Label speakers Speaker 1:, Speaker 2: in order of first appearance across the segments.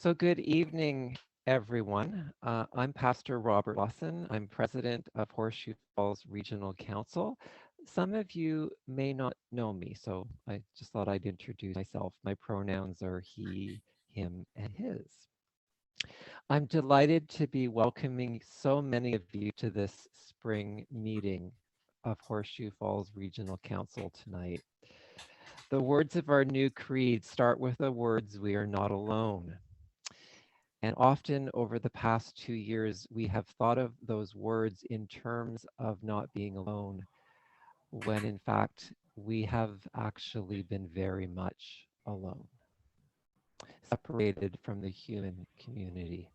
Speaker 1: So good evening, everyone. I'm Pastor Robert Lawson. I'm president of Horseshoe Falls Regional Council. Some of you may not know me, so I just thought I'd introduce myself. My pronouns are he, him, and his. I'm delighted to be welcoming so many of you to this spring meeting of Horseshoe Falls Regional Council tonight. The words of our new creed start with the words, "We are not alone." And often over the past 2 years, we have thought of those words in terms of not being alone, when in fact, we have actually been very much alone, separated from the human community,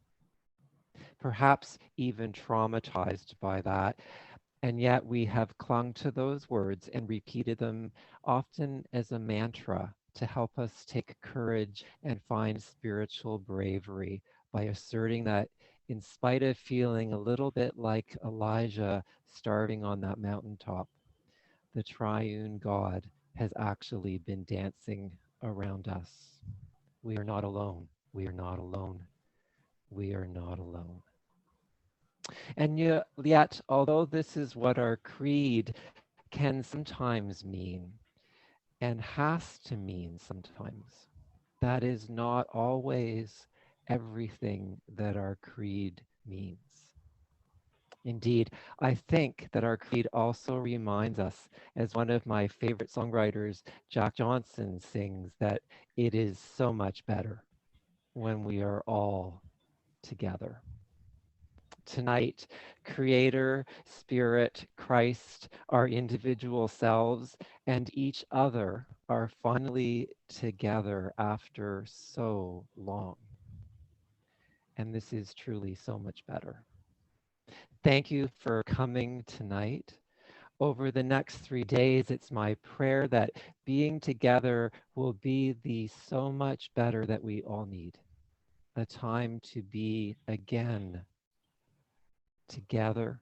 Speaker 1: perhaps even traumatized by that. And yet we have clung to those words and repeated them often as a mantra to help us take courage and find spiritual bravery by asserting that in spite of feeling a little bit like Elijah starving on that mountaintop, the triune God has actually been dancing around us. We are not alone. We are not alone. We are not alone. And yet, although this is what our creed can sometimes mean and has to mean sometimes, that is not always everything that our creed means. Indeed, I think that our creed also reminds us, as one of my favorite songwriters, Jack Johnson, sings, that it is so much better when we are all together. Tonight, Creator, Spirit, Christ, our individual selves, and each other are finally together after so long. And this is truly so much better. Thank you for coming tonight. Over the next 3 days, it's my prayer that being together will be the so much better that we all need. A time to be again together,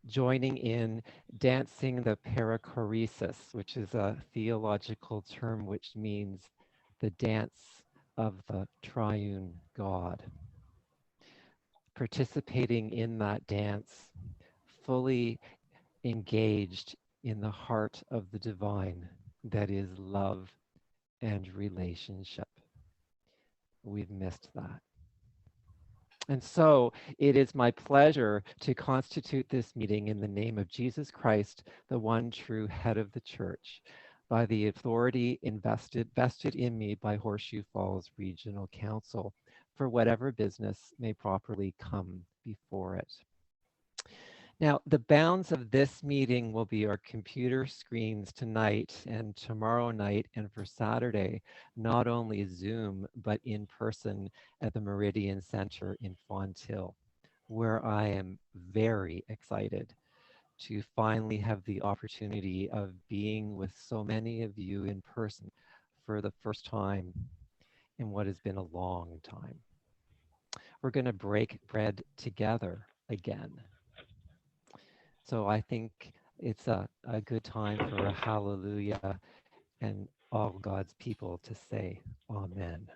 Speaker 1: joining in, dancing the perichoresis, which is a theological term which means the dance of the triune God. Participating in that dance, fully engaged in the heart of the divine that is love and relationship. We've missed that. And so it is my pleasure to constitute this meeting in the name of Jesus Christ, the one true head of the church, by the authority vested in me by Horseshoe Falls Regional Council for whatever business may properly come before it. Now, the bounds of this meeting will be our computer screens tonight and tomorrow night, and for Saturday, not only Zoom, but in person at the Meridian Center in Fonthill, where I am very excited to finally have the opportunity of being with so many of you in person for the first time in what has been a long time. We're going to break bread together again. So I think it's a good time for a hallelujah and all God's people to say amen.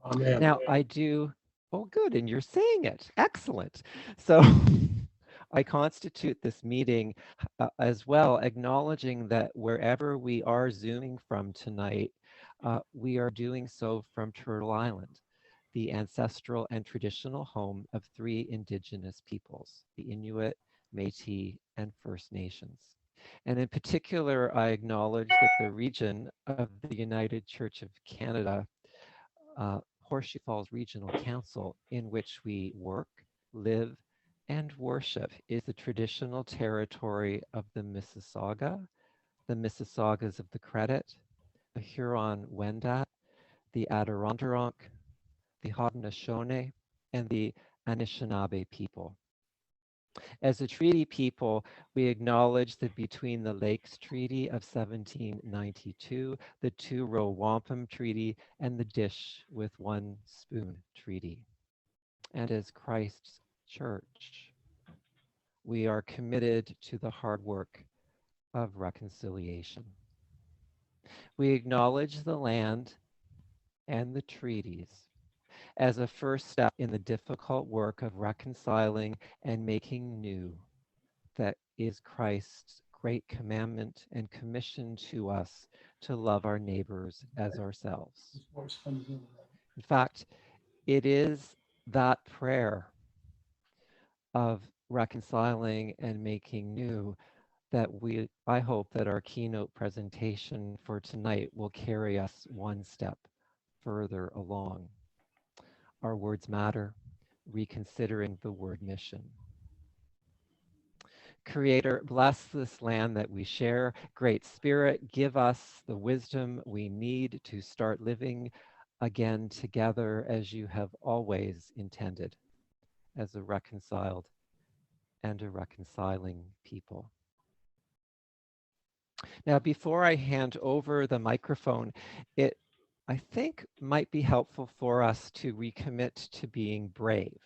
Speaker 2: Amen.
Speaker 1: Now I do, oh good, and you're saying it, excellent. So I constitute this meeting as well, acknowledging that wherever we are Zooming from tonight, we are doing so from Turtle Island, the ancestral and traditional home of 3 indigenous peoples, the Inuit, Métis, and First Nations. And in particular, I acknowledge that the region of the United Church of Canada, Horseshoe Falls Regional Council, in which we work, live, and worship, is the traditional territory of the Mississauga, the Mississaugas of the Credit, the Huron-Wendat, the Adirondack, the Haudenosaunee, and the Anishinaabe people. As a treaty people, we acknowledge that between the Lakes Treaty of 1792, the Two-Row Wampum Treaty, and the Dish with One Spoon Treaty. And as Christ's church, we are committed to the hard work of reconciliation. We acknowledge the land and the treaties, as a first step in the difficult work of reconciling and making new that is Christ's great commandment and commission to us to love our neighbors as ourselves. In fact, it is that prayer of reconciling and making new that I hope that our keynote presentation for tonight will carry us one step further along. Our words matter, reconsidering the word mission. Creator, bless this land that we share. Great Spirit, give us the wisdom we need to start living again together as you have always intended, as a reconciled and a reconciling people. Now, before I hand over the microphone, it, I think, might be helpful for us to recommit to being brave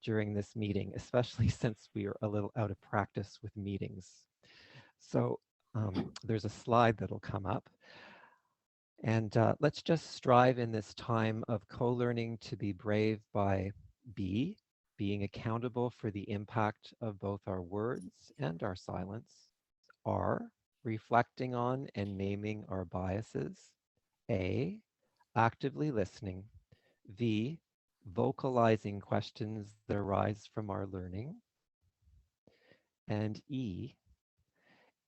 Speaker 1: during this meeting, especially since we are a little out of practice with meetings. So there's a slide that'll come up. And let's just strive in this time of co-learning to be brave by being accountable for the impact of both our words and our silence. R, reflecting on and naming our biases. A, actively listening. V, vocalizing questions that arise from our learning. And E,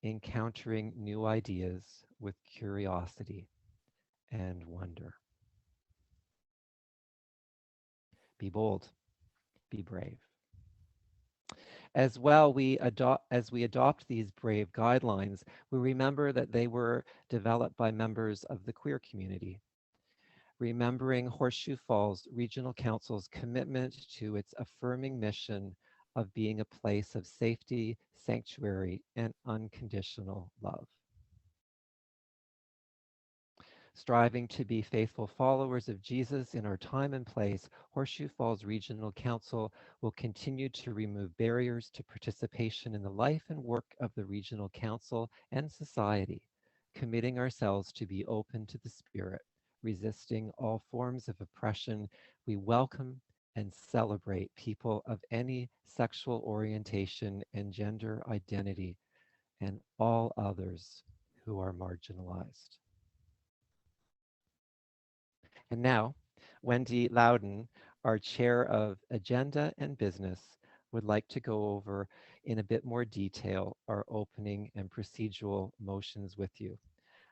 Speaker 1: encountering new ideas with curiosity and wonder. Be bold, be brave. As well, as we adopt these brave guidelines, we remember that they were developed by members of the queer community. Remembering Horseshoe Falls Regional Council's commitment to its affirming mission of being a place of safety, sanctuary, and unconditional love. Striving to be faithful followers of Jesus in our time and place, Horseshoe Falls Regional Council will continue to remove barriers to participation in the life and work of the Regional Council and society, committing ourselves to be open to the Spirit, resisting all forms of oppression. We welcome and celebrate people of any sexual orientation and gender identity, and all others who are marginalized. And now, Wendy Loudon, our Chair of Agenda and Business, would like to go over in a bit more detail our opening and procedural motions with you.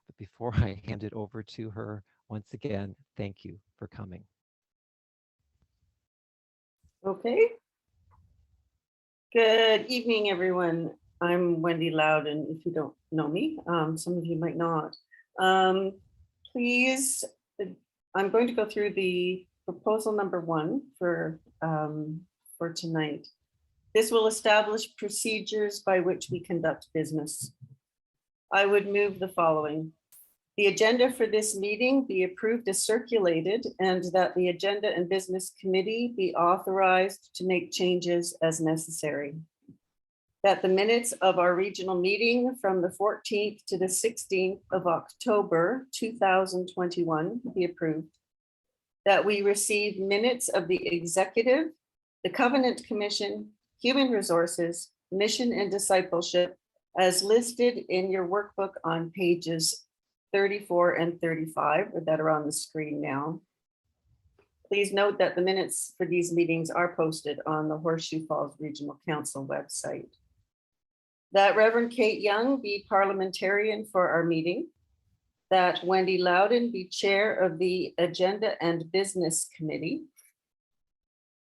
Speaker 1: But before I hand it over to her, once again, thank you for coming.
Speaker 3: Okay. Good evening, everyone. I'm Wendy Loudon, if you don't know me. Some of you might not. Please, I'm going to go through the proposal number 1 for tonight. This will establish procedures by which we conduct business. I would move the following. The agenda for this meeting be approved as circulated, and that the Agenda and Business Committee be authorized to make changes as necessary. That the minutes of our regional meeting from the 14th to the 16th of October 2021 be approved. That we receive minutes of the Executive, the Covenant Commission, Human Resources, Mission and Discipleship as listed in your workbook on pages 34 and 35 that are on the screen now. Please note that the minutes for these meetings are posted on the Horseshoe Falls Regional Council website. That Reverend Kate Young be parliamentarian for our meeting. That Wendy Loudon be chair of the Agenda and Business Committee.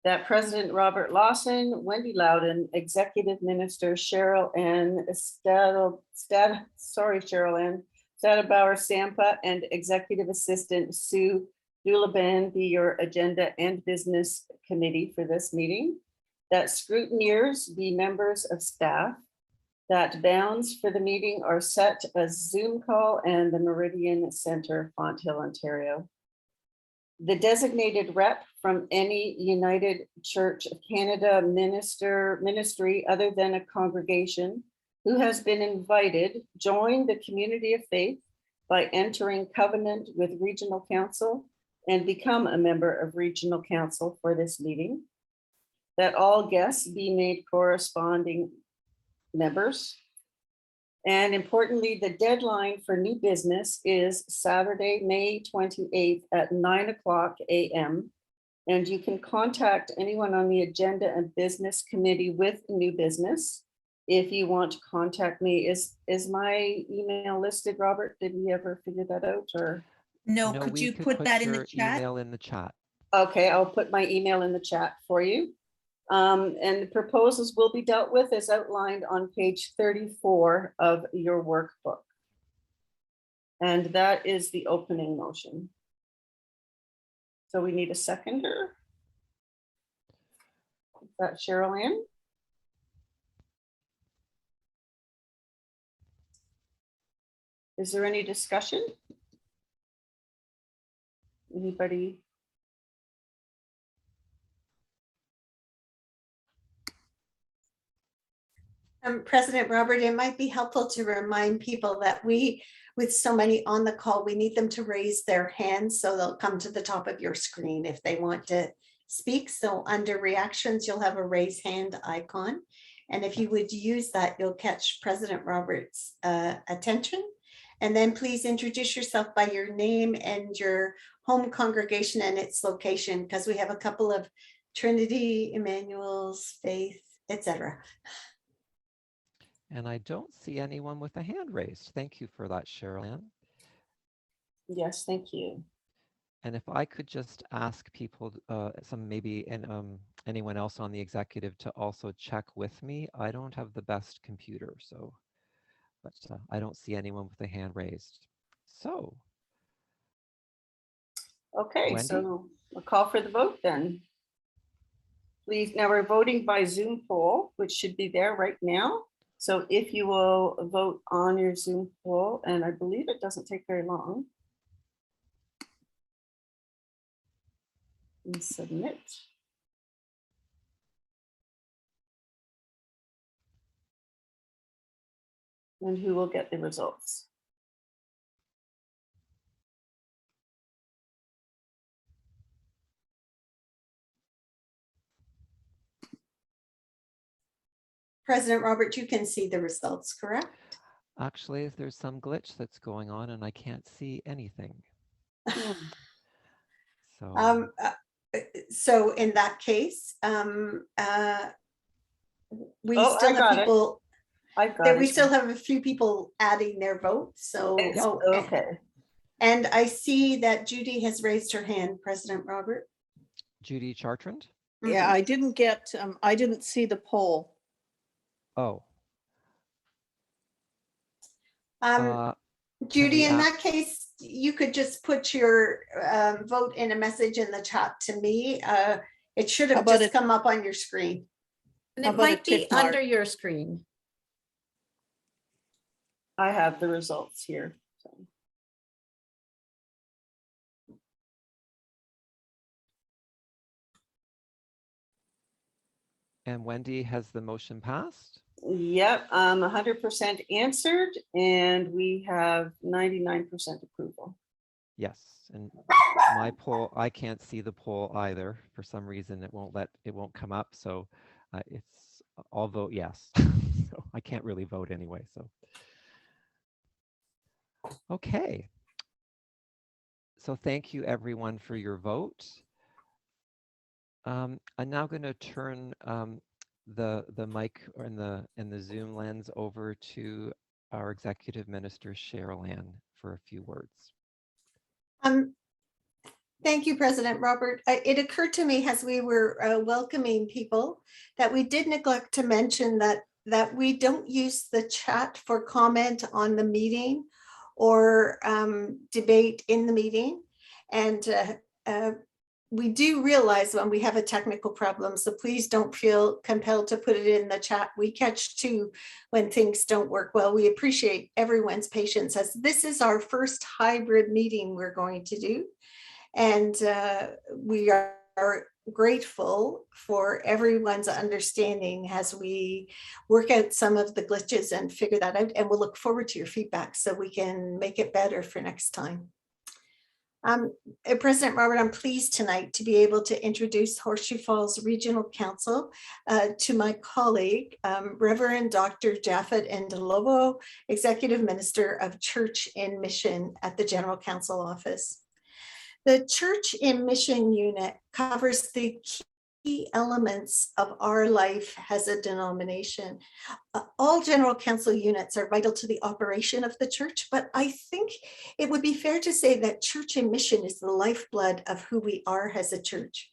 Speaker 3: That President Robert Lawson, Wendy Loudon, Executive Minister Cheryl Ann Stadabauer Sampa, and Executive Assistant Sue Dulaban be your Agenda and Business Committee for this meeting. That scrutineers be members of staff. That bounds for the meeting are set as Zoom call and the Meridian Center, Font Hill, Ontario. The designated rep from any United Church of Canada ministry other than a congregation who has been invited, join the community of faith by entering covenant with Regional Council and become a member of Regional Council for this meeting. That all guests be made corresponding members. And importantly, the deadline for new business is Saturday, May 28th at 9:00 a.m. And you can contact anyone on the Agenda and Business Committee with new business. If you want to contact me, is my email listed, Robert? Did we ever figure that out, or?
Speaker 4: No,
Speaker 1: No,
Speaker 4: could
Speaker 1: we
Speaker 4: you
Speaker 1: could
Speaker 4: put that in
Speaker 1: your
Speaker 4: the chat?
Speaker 1: email in the chat.
Speaker 3: Okay, I'll put my email in the chat for you. And the proposals will be dealt with as outlined on page 34 of your workbook. And that is the opening motion. So we need a seconder. Is that Cheryl Ann? Is there any discussion? Anybody?
Speaker 5: President Robert, it might be helpful to remind people that with so many on the call, we need them to raise their hands so they'll come to the top of your screen if they want to speak. So under reactions, you'll have a raise hand icon. And if you would use that, you'll catch President Robert's attention. And then please introduce yourself by your name and your home congregation and its location, because we have a couple of Trinity, Emmanuel's, Faith, etc.
Speaker 1: And I don't see anyone with a hand raised. Thank you for that, Cheryl Ann.
Speaker 3: Yes, thank you.
Speaker 1: And if I could just ask people, anyone else on the executive to also check with me. I don't have the best computer, so, but I don't see anyone with a hand raised. So.
Speaker 3: Okay,
Speaker 1: Wendy?
Speaker 3: so we'll call for the vote then. Please, now we're voting by Zoom poll, which should be there right now. So if you will vote on your Zoom poll, and I believe it doesn't take very long. And submit. And who will get the results?
Speaker 5: President Robert, you can see the results, correct?
Speaker 1: Actually, there's some glitch that's going on and I can't see anything. So,
Speaker 5: So in that case, we
Speaker 3: Oh,
Speaker 5: still
Speaker 3: I got
Speaker 5: have
Speaker 3: it.
Speaker 5: people,
Speaker 3: I got
Speaker 5: we
Speaker 3: it.
Speaker 5: still have a few people adding their votes. So,
Speaker 3: It's okay.
Speaker 5: And I see that Judy has raised her hand, President Robert.
Speaker 1: Judy Chartrand?
Speaker 6: Yeah, I didn't get, I didn't see the poll.
Speaker 1: Oh.
Speaker 5: Judy, in that case, you could just put your vote in a message in the chat to me. It should have just come up on your screen.
Speaker 7: And
Speaker 6: How
Speaker 7: it
Speaker 6: about a
Speaker 7: might be
Speaker 6: tick mark?
Speaker 7: under your screen.
Speaker 3: I have the results here. So.
Speaker 1: And Wendy, has the motion passed?
Speaker 3: Yep, 100% answered, and we have 99% approval.
Speaker 1: Yes, and my poll, I can't see the poll either. For some reason, it won't come up. So I'll vote yes. So I can't really vote anyway, so. Okay. So thank you everyone for your vote. I'm now going to turn the mic and the Zoom lens over to our Executive Minister, Cheryl Ann, for a few words.
Speaker 5: Thank you, President Robert. It occurred to me as we were welcoming people that we did neglect to mention that we don't use the chat for comment on the meeting or debate in the meeting. And we do realize when we have a technical problem, so please don't feel compelled to put it in the chat. We catch too when things don't work well. We appreciate everyone's patience as this is our first hybrid meeting we're going to do. And we are grateful for everyone's understanding as we work out some of the glitches and figure that out. And we'll look forward to your feedback so we can make it better for next time. President Robert, I'm pleased tonight to be able to introduce Horseshoe Falls Regional Council to my colleague, Reverend Dr. Japheth Ndlovu, Executive Minister of Church in Mission at the General Council Office. The Church in Mission unit covers the key elements of our life as a denomination. All General Council units are vital to the operation of the church, but I think it would be fair to say that Church in Mission is the lifeblood of who we are as a church.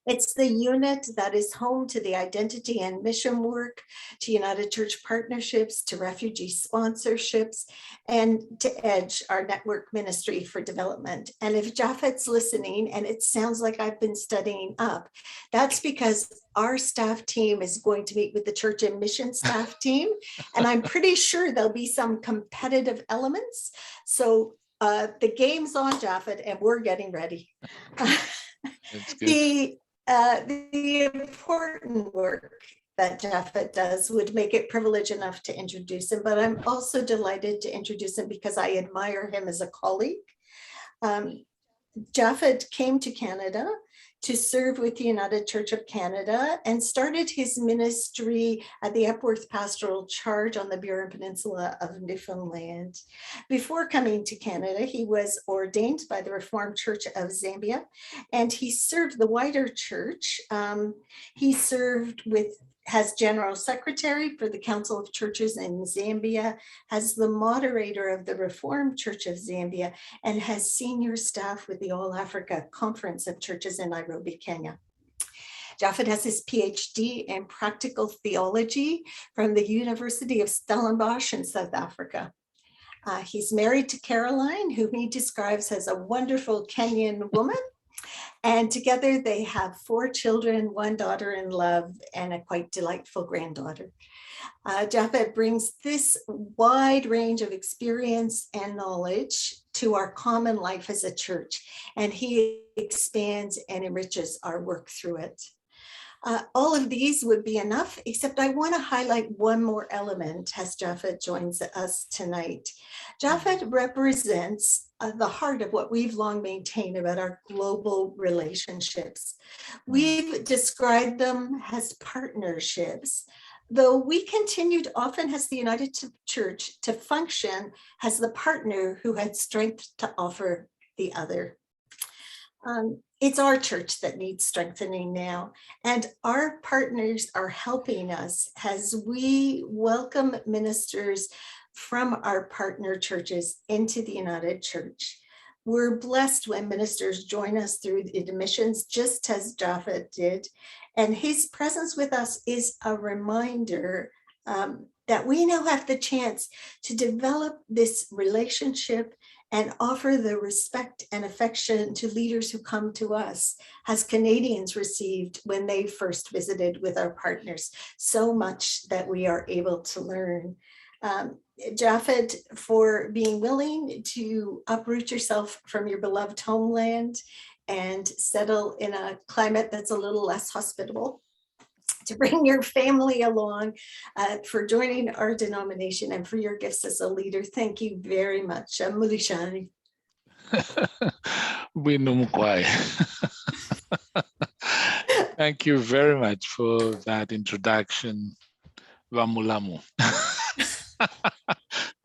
Speaker 5: It's the unit that is home to the identity and mission work, to United Church partnerships, to refugee sponsorships, and to EDGE, our network ministry for development. And if Japheth's listening, and it sounds like I've been studying up, that's because our staff team is going to meet with the Church and Mission staff team. And I'm pretty sure there'll be some competitive elements. So the game's on, Japheth, and we're getting ready.
Speaker 4: That's good.
Speaker 5: The important work that Japheth does would make it privilege enough to introduce him, but I'm also delighted to introduce him because I admire him as a colleague. Japheth came to Canada to serve with the United Church of Canada and started his ministry at the Epworth Pastoral Charge on the Burin Peninsula of Newfoundland. Before coming to Canada, he was ordained by the Reformed Church of Zambia, and he served the wider church. He served as General Secretary for the Council of Churches in Zambia, as the moderator of the Reformed Church of Zambia, and has senior staff with the All Africa Conference of Churches in Nairobi, Kenya. Japheth has his PhD in practical theology from the University of Stellenbosch in South Africa. He's married to Caroline, whom he describes as a wonderful Kenyan woman. And together they have 4 children, 1 daughter in love, and a quite delightful granddaughter. Japheth brings this wide range of experience and knowledge to our common life as a church, and he expands and enriches our work through it. All of these would be enough, except I want to highlight one more element as Japheth joins us tonight. Japheth represents the heart of what we've long maintained about our global relationships. We've described them as partnerships, though we continued often as the United Church to function as the partner who had strength to offer the other. It's our church that needs strengthening now, and our partners are helping us as we welcome ministers from our partner churches into the United Church. We're blessed when ministers join us through the missions, just as Japheth did, and his presence with us is a reminder that we now have the chance to develop this relationship and offer the respect and affection to leaders who come to us, as Canadians received when they first visited with our partners. So much that we are able to learn. Japheth, for being willing to uproot yourself from your beloved homeland and settle in a climate that's a little less hospitable, to bring your family along, for joining our denomination, and for your gifts as a leader. Thank you very much. Mulishani.
Speaker 4: Thank you very much for that introduction, Vamulamu.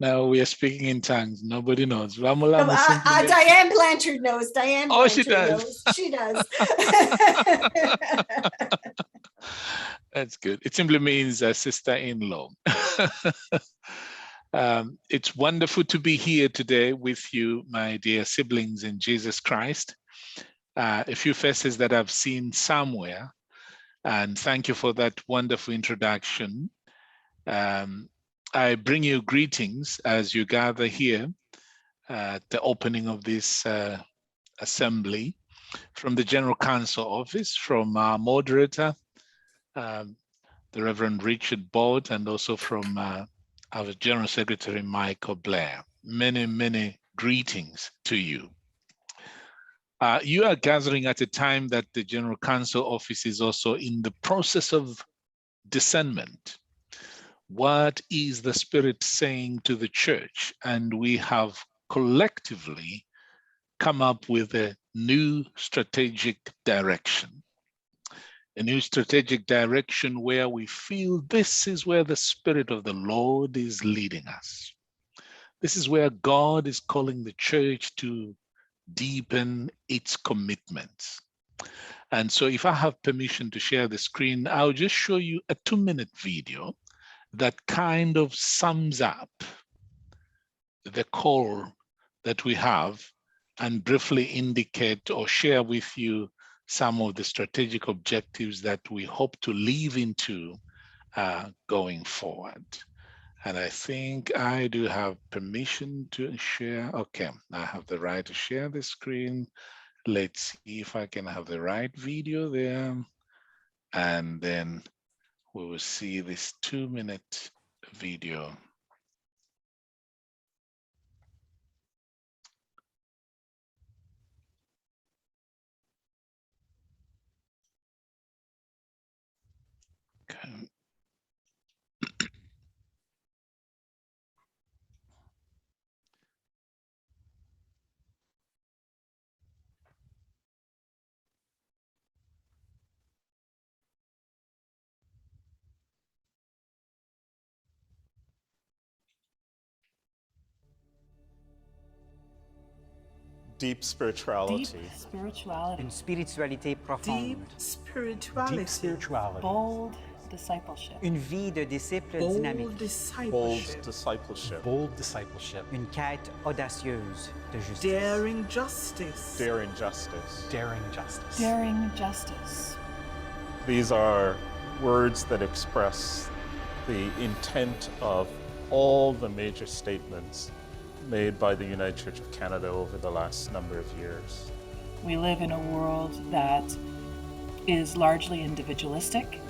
Speaker 4: Now we are speaking in tongues. Nobody knows. Vamulamu simply
Speaker 5: Diane Blanchard knows. Diane
Speaker 4: Oh,
Speaker 5: Blanchard
Speaker 4: she does.
Speaker 5: knows. She does.
Speaker 4: That's good. It simply means a sister-in-law. It's wonderful to be here today with you, my dear siblings in Jesus Christ. A few faces that I've seen somewhere, and thank you for that wonderful introduction. I bring you greetings as you gather here at the opening of this assembly from the General Council Office, from our moderator, the Reverend Richard Bott, and also from our General Secretary, Michael Blair. Many, many greetings to you. You are gathering at a time that the General Council Office is also in the process of discernment. What is the Spirit saying to the church? And we have collectively come up with a new strategic direction. A new strategic direction where we feel this is where the Spirit of the Lord is leading us. This is where God is calling the church to deepen its commitments. And so if I have permission to share the screen, I'll just show you a 2-minute video that kind of sums up the call that we have and briefly indicate or share with you some of the strategic objectives that we hope to live into going forward. And I think I do have permission to share. Okay, I have the right to share the screen. Let's see if I can have the right video there. And then we will see this 2-minute video. Okay.
Speaker 7: Deep spirituality.
Speaker 8: Deep spirituality.
Speaker 9: Une spiritualité profonde.
Speaker 8: Deep spirituality.
Speaker 10: Deep spirituality.
Speaker 8: Bold discipleship.
Speaker 9: Une vie de disciple
Speaker 8: Bold
Speaker 9: dynamique.
Speaker 8: discipleship.
Speaker 7: Bold discipleship.
Speaker 10: Bold discipleship.
Speaker 9: Une quête audacieuse de justice.
Speaker 8: Daring justice.
Speaker 7: Daring justice.
Speaker 10: Daring justice.
Speaker 8: Daring justice.
Speaker 7: These are words that express the intent of all the major statements made by the United Church of Canada over the last number of years.
Speaker 8: We live in a world that is largely individualistic.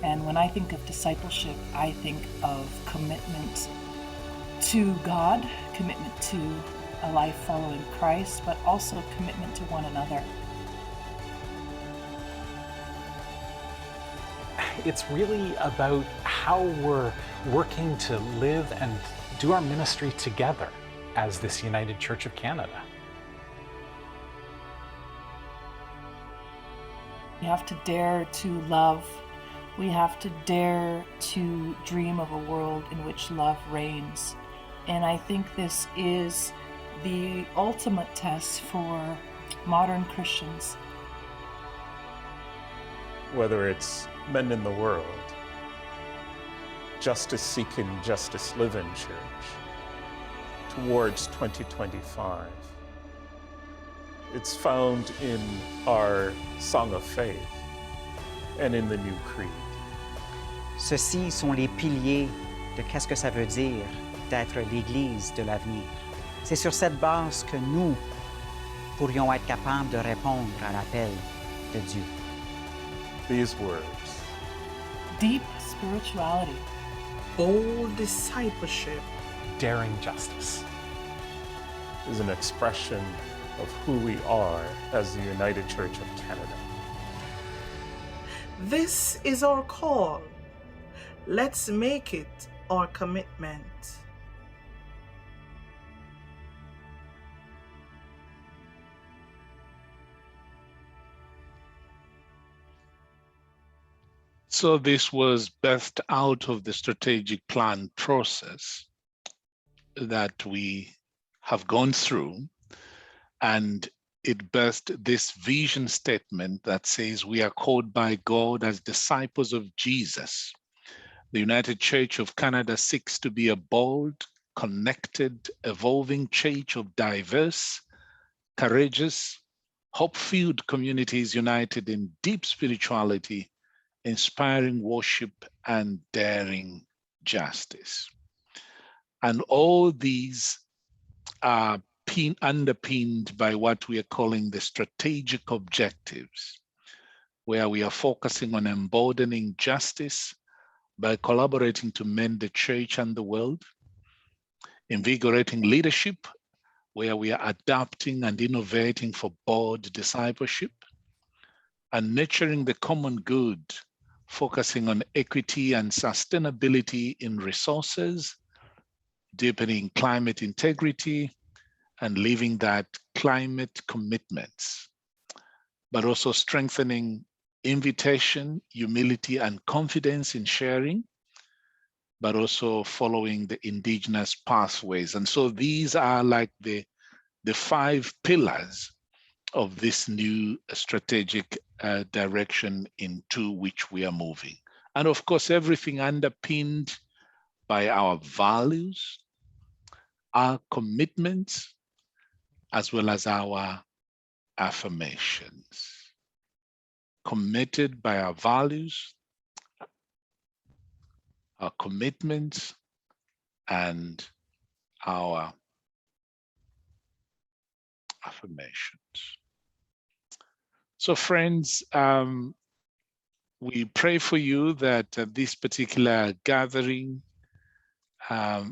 Speaker 8: And when I think of discipleship, I think of commitment to God, commitment to a life following Christ, but also commitment to one another.
Speaker 10: It's really about how we're working to live and do our ministry together as this United Church of Canada.
Speaker 8: We have to dare to love. We have to dare to dream of a world in which love reigns. And I think this is the ultimate test for modern Christians.
Speaker 7: Whether it's men in the world, justice-seeking, justice-living church, towards 2025. It's found in our Song of Faith and in the New Creed.
Speaker 9: Ceux-ci sont les piliers de qu'est-ce que ça veut dire d'être l'Église de l'avenir. C'est sur cette base que nous pourrions être capables de répondre à l'appel de Dieu.
Speaker 7: These words,
Speaker 8: Deep spirituality. Bold discipleship.
Speaker 10: Daring justice.
Speaker 7: is an expression of who we are as the United Church of Canada.
Speaker 8: This is our call. Let's make it our commitment.
Speaker 4: So this was birthed out of the strategic plan process that we have gone through, and it birthed this vision statement that says we are called by God as disciples of Jesus. The United Church of Canada seeks to be a bold, connected, evolving church of diverse, courageous, hope-filled communities united in deep spirituality, inspiring worship, and daring justice. And all these are underpinned by what we are calling the strategic objectives, where we are focusing on embodying justice by collaborating to mend the church and the world, invigorating leadership, where we are adapting and innovating for bold discipleship, and nurturing the common good, focusing on equity and sustainability in resources, deepening climate integrity, and living that climate commitments, but also strengthening invitation, humility, and confidence in sharing, but also following the indigenous pathways. And so these are like the 5 pillars of this new strategic direction into which we are moving. And of course, everything underpinned by our values, our commitments, as well as our affirmations. Committed by our values, our commitments, and our affirmations. So friends, we pray for you that this particular gathering, let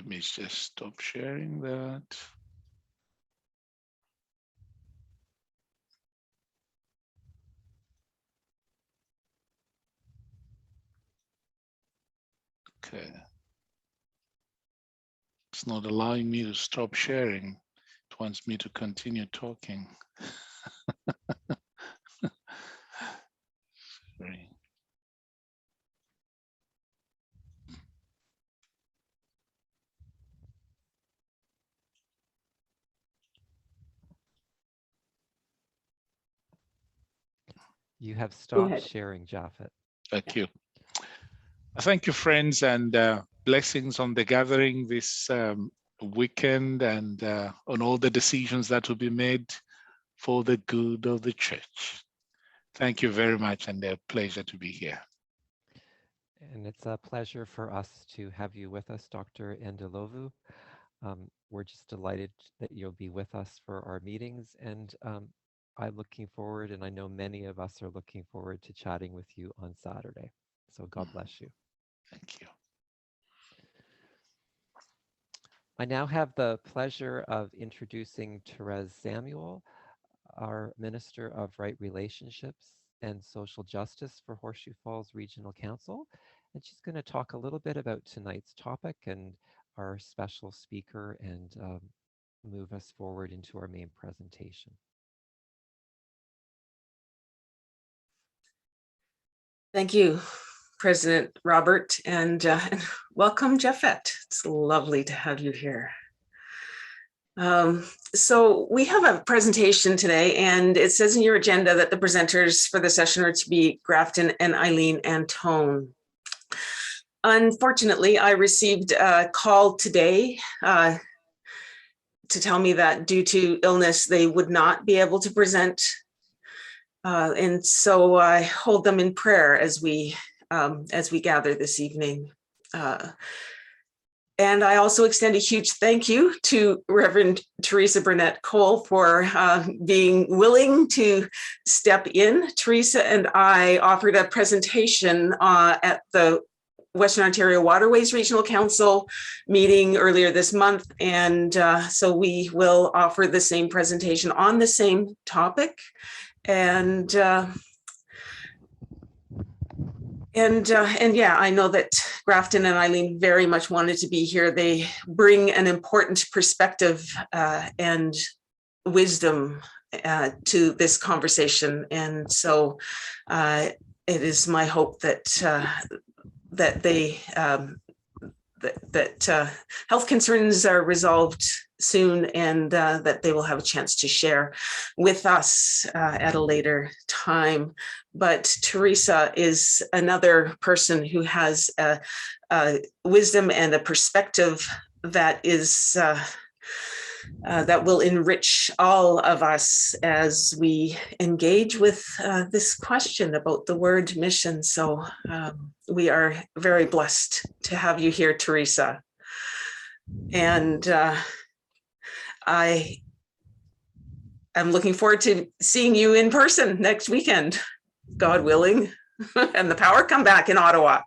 Speaker 4: me just stop sharing that. Okay. It's not allowing me to stop sharing. It wants me to continue talking. Sorry.
Speaker 1: You have stopped sharing, Japhet.
Speaker 4: Thank you. Thank you, friends, and blessings on the gathering this weekend, and on all the decisions that will be made for the good of the church. Thank you very much, and a pleasure to be here.
Speaker 1: And it's a pleasure for us to have you with us, Dr. Endelovu. We're just delighted that you'll be with us for our meetings, and I'm looking forward, and I know many of us are looking forward to chatting with you on Saturday. So God bless you.
Speaker 4: Thank you.
Speaker 1: I now have the pleasure of introducing Therese Samuel, our Minister of Right Relationships and Social Justice for Horseshoe Falls Regional Council. And she's going to talk a little bit about tonight's topic and our special speaker, and move us forward into our main presentation.
Speaker 11: Thank you, President Robert, and welcome, Japhet. It's lovely to have you here. So we have a presentation today, and it says in your agenda that the presenters for the session are to be Grafton and Eileen Antone. Unfortunately, I received a call today to tell me that due to illness, they would not be able to present. And so I hold them in prayer as we gather this evening. And I also extend a huge thank you to Reverend Teresa Burnett Cole for being willing to step in. Teresa and I offered a presentation at the Western Ontario Waterways Regional Council meeting earlier this month. And so we will offer the same presentation on the same topic. And yeah, I know that Grafton and Eileen very much wanted to be here. They bring an important perspective and wisdom to this conversation. And so it is my hope that health concerns are resolved soon, and that they will have a chance to share with us at a later time. But Teresa is another person who has a wisdom and a perspective that is that will enrich all of us as we engage with this question about the word mission. So we are very blessed to have you here, Teresa. And I am looking forward to seeing you in person next weekend, God willing, and the power come back in Ottawa.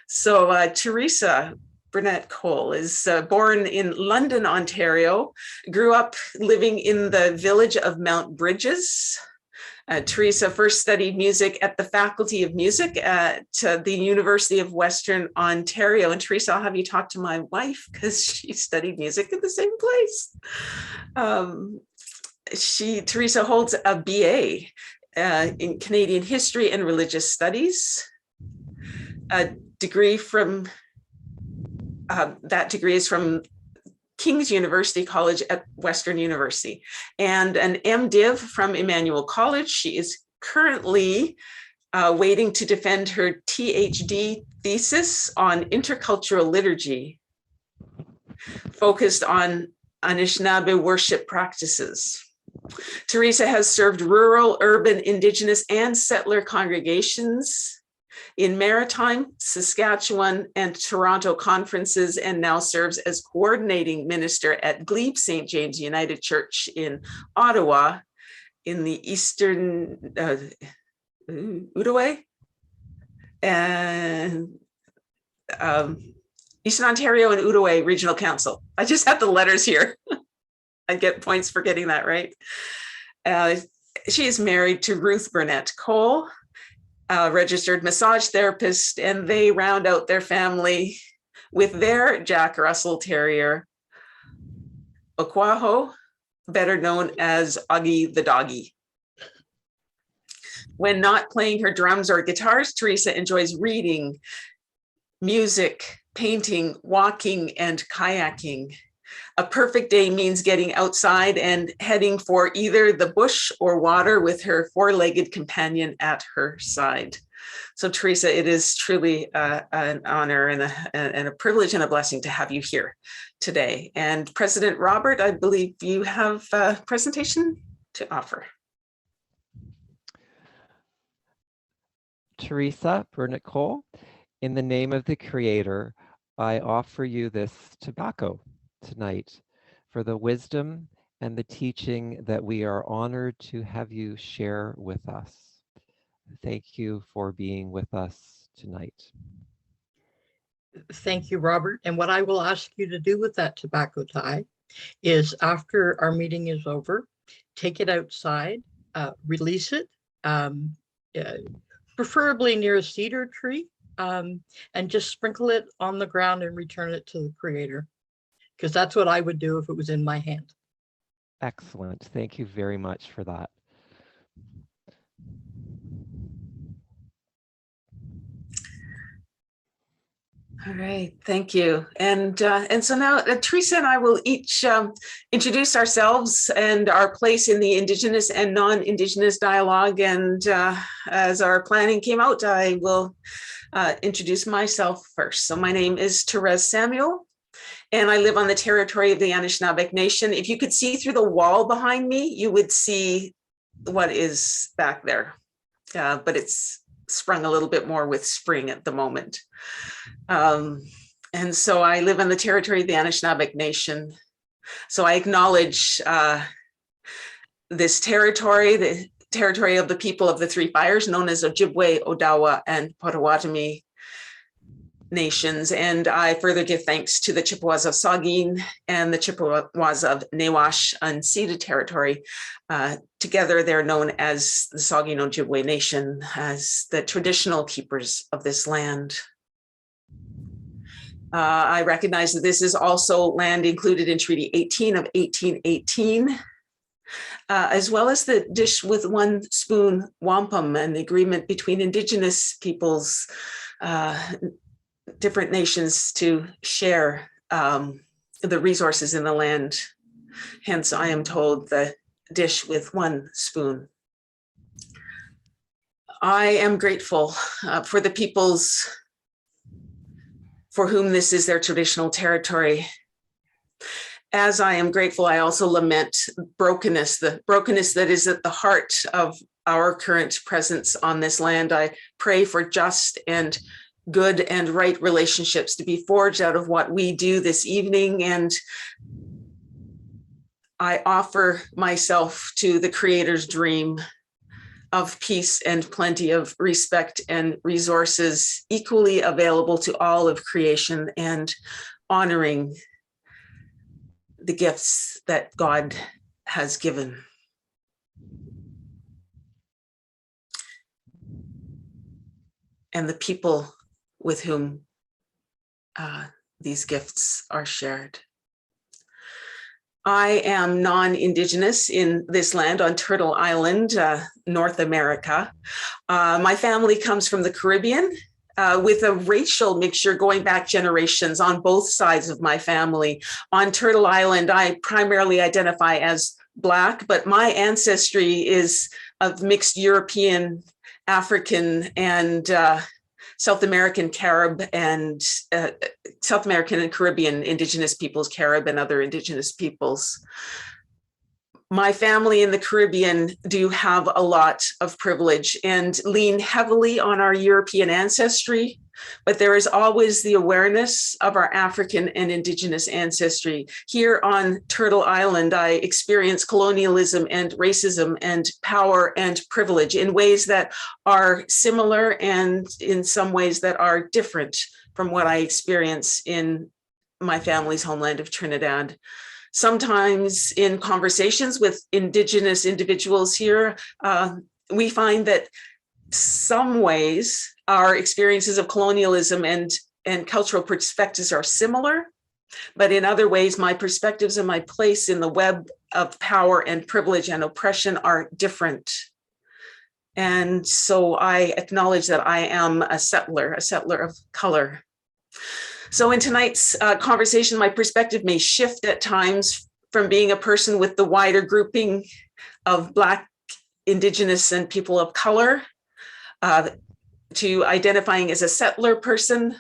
Speaker 11: So Teresa Burnett Cole is born in London, Ontario, grew up living in the village of Mount Bridges, Teresa first studied music at the Faculty of Music at the University of Western Ontario. And Teresa, I'll have you talk to my wife because she studied music at the same place. Teresa holds a BA in Canadian History and Religious Studies. A degree from, that degree is from King's University College at Western University, and an MDiv from Emmanuel College. She is currently waiting to defend her THD thesis on intercultural liturgy, focused on Anishinaabe worship practices. Teresa has served rural, urban, Indigenous, and settler congregations in Maritime, Saskatchewan, and Toronto conferences, and now serves as coordinating minister at Glebe St. James United Church in Ottawa in the Eastern Outaouais and Eastern Ontario and Outaouais Regional Council. I just have the letters here. I get points for getting that right. She is married to Ruth Burnett Cole, registered massage therapist, and they round out their family with their Jack Russell Terrier, Okwaho, better known as Augie the doggy. When not playing her drums or guitars, Teresa enjoys reading, music, painting, walking, and kayaking. A perfect day means getting outside and heading for either the bush or water with her four-legged companion at her side. So Teresa, it is truly an honor and a privilege and a blessing to have you here today. And President Robert, I believe you have a presentation to offer.
Speaker 1: Teresa Burnett Cole, in the name of the Creator, I offer you this tobacco tonight for the wisdom and the teaching that we are honored to have you share with us. Thank you for being with us tonight.
Speaker 2: Thank you, Robert. And what I will ask you to do with that tobacco tie is, after our meeting is over, take it outside, release it, preferably near a cedar tree, and just sprinkle it on the ground and return it to the Creator. Because that's what I would do if it was in my hand.
Speaker 1: Excellent. Thank you very much for that.
Speaker 11: All right, thank you. And so now Teresa and I will each introduce ourselves and our place in the Indigenous and non-Indigenous dialogue. And as our planning came out, I will introduce myself first. So my name is Therese Samuel, and I live on the territory of the Anishinaabe Nation. If you could see through the wall behind me, you would see what is back there, but it's sprung a little bit more with spring at the moment. And so I live on the territory of the Anishinaabe Nation. So I acknowledge this territory, the territory of the people of the Three Fires, known as Ojibwe, Odawa, and Potawatomi nations. And I further give thanks to the Chippewas of Saugeen and the Chippewas of Nawash unceded territory. Together, they're known as the Saugeen Ojibwe Nation, as the traditional keepers of this land. I recognize that this is also land included in Treaty 18 of 1818, as well as the dish with one spoon wampum, an agreement between Indigenous peoples, different nations, to share the resources in the land. Hence, I am told the dish with one spoon. I am grateful for the peoples for whom this is their traditional territory. As I am grateful, I also lament brokenness, the brokenness that is at the heart of our current presence on this land. I pray for just and good and right relationships to be forged out of what we do this evening. And I offer myself to the Creator's dream of peace and plenty of respect and resources equally available to all of creation, and honoring the gifts that God has given. and the people with whom these gifts are shared. I am non-Indigenous in this land on Turtle Island, North America. My family comes from the Caribbean with a racial mixture going back generations on both sides of my family. On Turtle Island, I primarily identify as Black, but my ancestry is of mixed European, African, and South American, Carib, and South American and Caribbean Indigenous peoples, Carib and other Indigenous peoples. My family in the Caribbean do have a lot of privilege and lean heavily on our European ancestry, but there is always the awareness of our African and Indigenous ancestry. Here on Turtle Island, I experience colonialism and racism and power and privilege in ways that are similar and in some ways that are different from what I experience in my family's homeland of Trinidad. Sometimes in conversations with Indigenous individuals here, we find that some ways our experiences of colonialism and cultural perspectives are similar, but in other ways, my perspectives and my place in the web of power and privilege and oppression are different. And so I acknowledge that I am a settler of color. So in tonight's conversation, my perspective may shift at times from being a person with the wider grouping of Black, Indigenous, and people of color to identifying as a settler person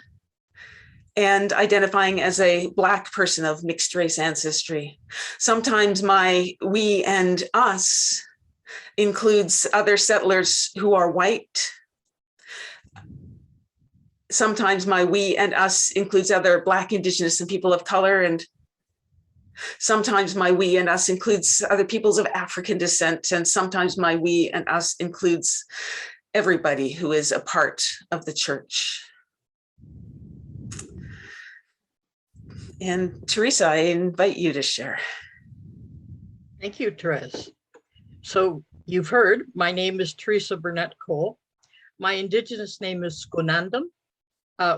Speaker 11: and identifying as a Black person of mixed race ancestry. Sometimes my we and us includes other settlers who are white. Sometimes my we and us includes other Black, Indigenous, and people of color. And sometimes my we and us includes other peoples of African descent. And sometimes my we and us includes everybody who is a part of the church. And Teresa, I invite you to share.
Speaker 2: Thank you, Therese. So you've heard, my name is Teresa Burnett Cole. My Indigenous name is Skonandam,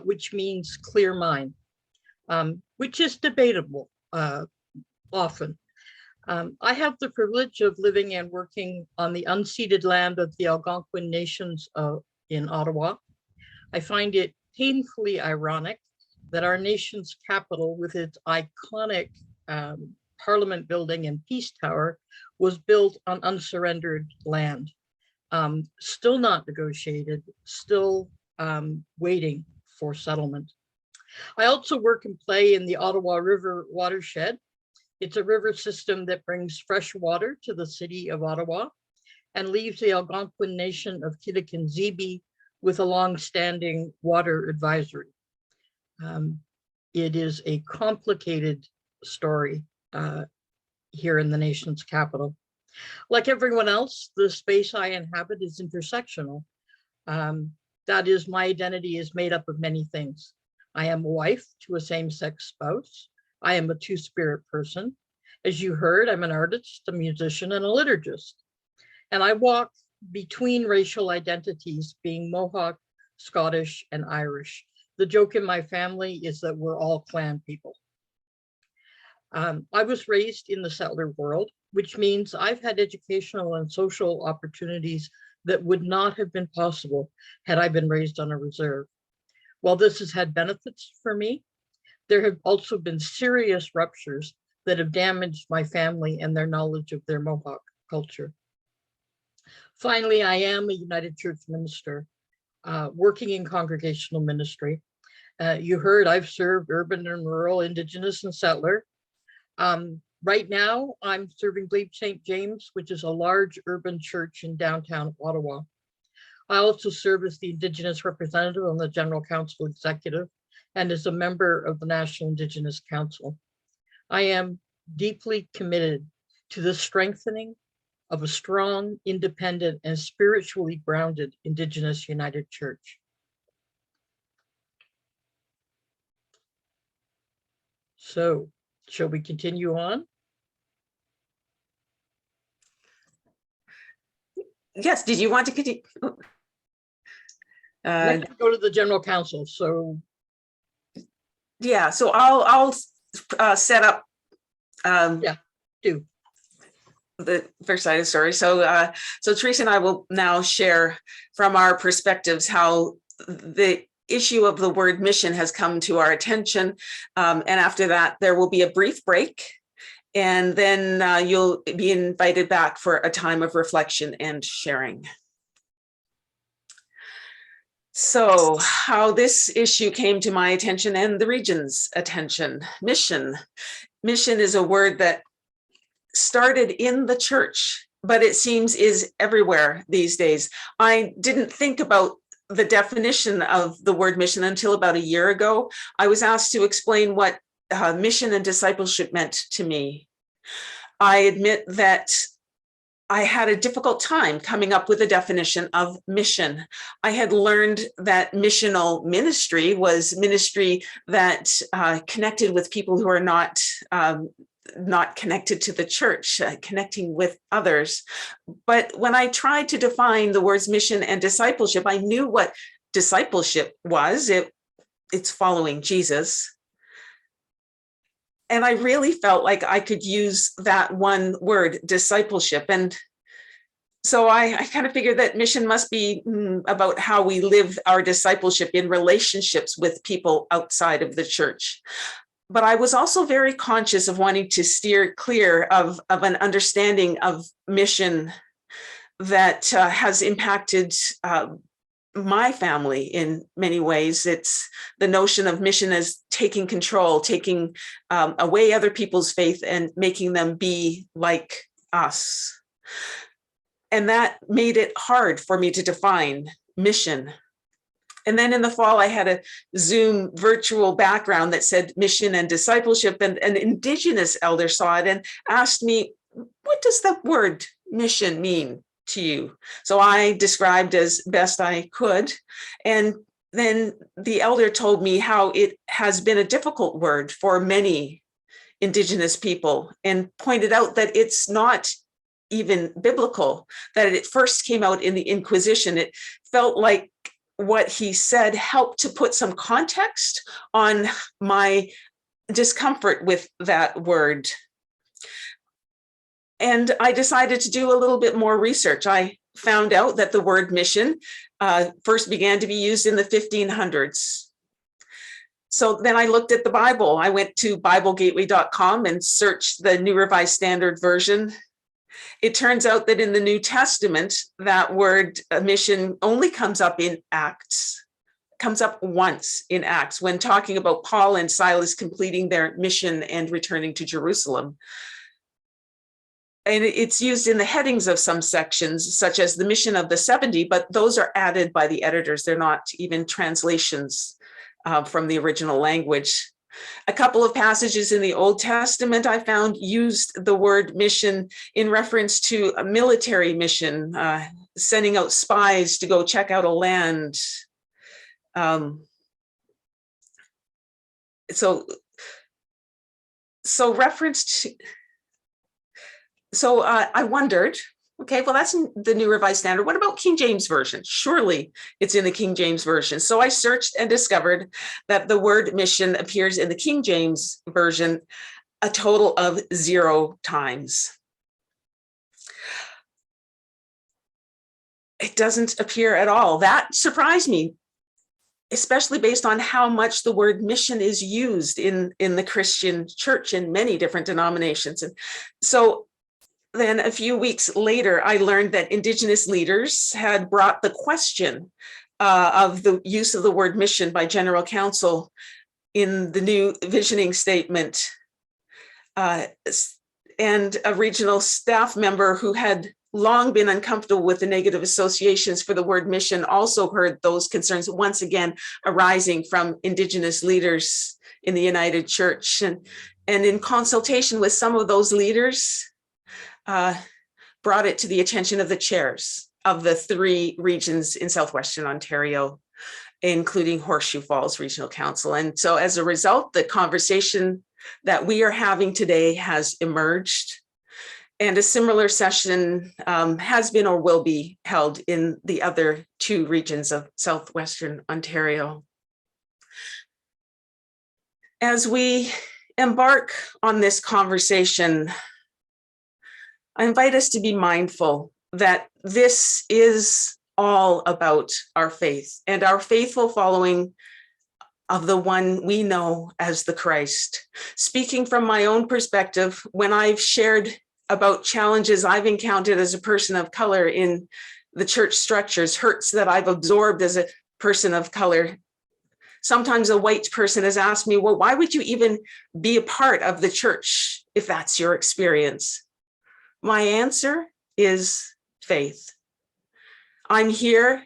Speaker 2: which means clear mind, which is debatable often. I have the privilege of living and working on the unceded land of the Algonquin Nations in Ottawa. I find it painfully ironic that our nation's capital, with its iconic Parliament building and Peace Tower, was built on unsurrendered land, still not negotiated, still waiting for settlement. I also work and play in the Ottawa River watershed. It's a river system that brings fresh water to the city of Ottawa and leaves the Algonquin Nation of Kittakinzibi with a long-standing water advisory. It is a complicated story here in the nation's capital. Like everyone else, the space I inhabit is intersectional. That is, my identity is made up of many things. I am a wife to a same-sex spouse. I am a two-spirit person. As you heard, I'm an artist, a musician, and a liturgist. And I walk between racial identities, being Mohawk, Scottish, and Irish. The joke in my family is that we're all clan people. I was raised in the settler world, which means I've had educational and social opportunities that would not have been possible had I been raised on a reserve. While this has had benefits for me, there have also been serious ruptures that have damaged my family and their knowledge of their Mohawk culture. Finally, I am a United Church minister working in congregational ministry. You heard I've served urban and rural, Indigenous and settler. Right now, I'm serving Glebe St. James, which is a large urban church in downtown Ottawa. I also serve as the Indigenous representative on the General Council Executive and as a member of the National Indigenous Council. I am deeply committed to the strengthening of a strong, independent, and spiritually grounded Indigenous United Church. So, shall we continue on?
Speaker 11: Yes, did you want to continue?
Speaker 2: Next, we go to the general counsel. So
Speaker 11: yeah, so I'll set up
Speaker 2: do.
Speaker 11: the first side of the story. So Teresa and I will now share from our perspectives how the issue of the word mission has come to our attention. And after that, there will be a brief break. And then you'll be invited back for a time of reflection and sharing. So how this issue came to my attention and the region's attention. Mission. Mission is a word that started in the church, but it seems is everywhere these days. I didn't think about the definition of the word mission until about a year ago. I was asked to explain what mission and discipleship meant to me. I admit that I had a difficult time coming up with a definition of mission. I had learned that missional ministry was ministry that connected with people who are not connected to the church, connecting with others. But when I tried to define the words mission and discipleship, I knew what discipleship was. It's following Jesus. And I really felt like I could use that one word, discipleship. And so I kind of figured that mission must be about how we live our discipleship in relationships with people outside of the church. But I was also very conscious of wanting to steer clear of an understanding of mission that has impacted my family in many ways. It's the notion of mission as taking control, taking away other people's faith and making them be like us. And that made it hard for me to define mission. And then in the fall, I had a Zoom virtual background that said mission and discipleship, and an Indigenous elder saw it and asked me, what does the word mission mean to you? So I described as best I could. And then the elder told me how it has been a difficult word for many Indigenous people and pointed out that it's not even biblical, that it first came out in the Inquisition. It felt like what he said helped to put some context on my discomfort with that word. And I decided to do a little bit more research. I found out that the word mission first began to be used in the 1500s. So then I looked at the Bible. I went to BibleGateway.com and searched the New Revised Standard Version. It turns out that in the New Testament, that word mission only comes up in Acts, comes up once in Acts when talking about Paul and Silas completing their mission and returning to Jerusalem. And it's used in the headings of some sections, such as the mission of the 70, but those are added by the editors. They're not even translations from the original language. A couple of passages in the Old Testament I found used the word mission in reference to a military mission, sending out spies to go check out a land. So I wondered, okay, well, that's in the New Revised Standard. What about King James Version? Surely it's in the King James Version. So I searched and discovered that the word mission appears in the King James Version a total of 0 times. It doesn't appear at all. That surprised me, especially based on how much the word mission is used in the Christian church in many different denominations. And so then a few weeks later, I learned that Indigenous leaders had brought the question of the use of the word mission by General Counsel in the new visioning statement. And a regional staff member who had long been uncomfortable with the negative associations for the word mission also heard those concerns once again arising from Indigenous leaders in the United Church. And in consultation with some of those leaders, brought it to the attention of the chairs of the 3 regions in Southwestern Ontario, including Horseshoe Falls Regional Council. And so as a result, the conversation that we are having today has emerged. And a similar session has been or will be held in the other 2 regions of southwestern Ontario. As we embark on this conversation, I invite us to be mindful that this is all about our faith and our faithful following of the one we know as the Christ. Speaking from my own perspective, when I've shared about challenges I've encountered as a person of color in the church structures, hurts that I've absorbed as a person of color, sometimes a white person has asked me, well, why would you even be a part of the church if that's your experience? My answer is faith. I'm here,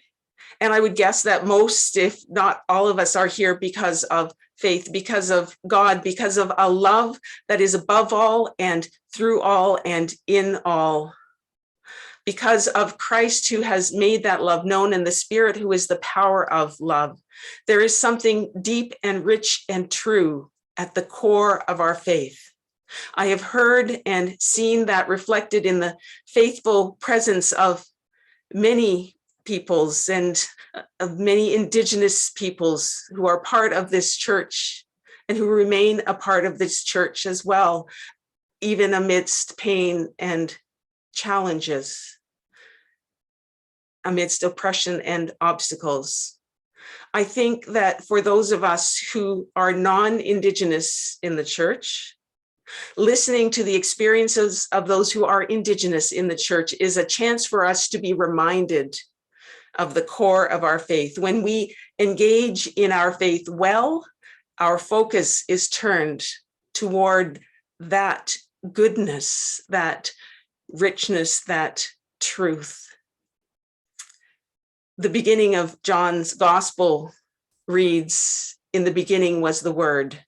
Speaker 11: and I would guess that most, if not all of us, are here because of faith, because of God, because of a love that is above all and through all and in all. Because of Christ, who has made that love known, and the Spirit, who is the power of love. There is something deep and rich and true at the core of our faith. I have heard and seen that reflected in the faithful presence of many peoples and of many Indigenous peoples who are part of this church and who remain a part of this church as well, even amidst pain and challenges, amidst oppression and obstacles. I think that for those of us who are non-Indigenous in the church, listening to the experiences of those who are Indigenous in the church is a chance for us to be reminded of the core of our faith. When we engage in our faith well, our focus is turned toward that goodness, that richness, that truth. The beginning of John's gospel reads, "In the beginning was the Word,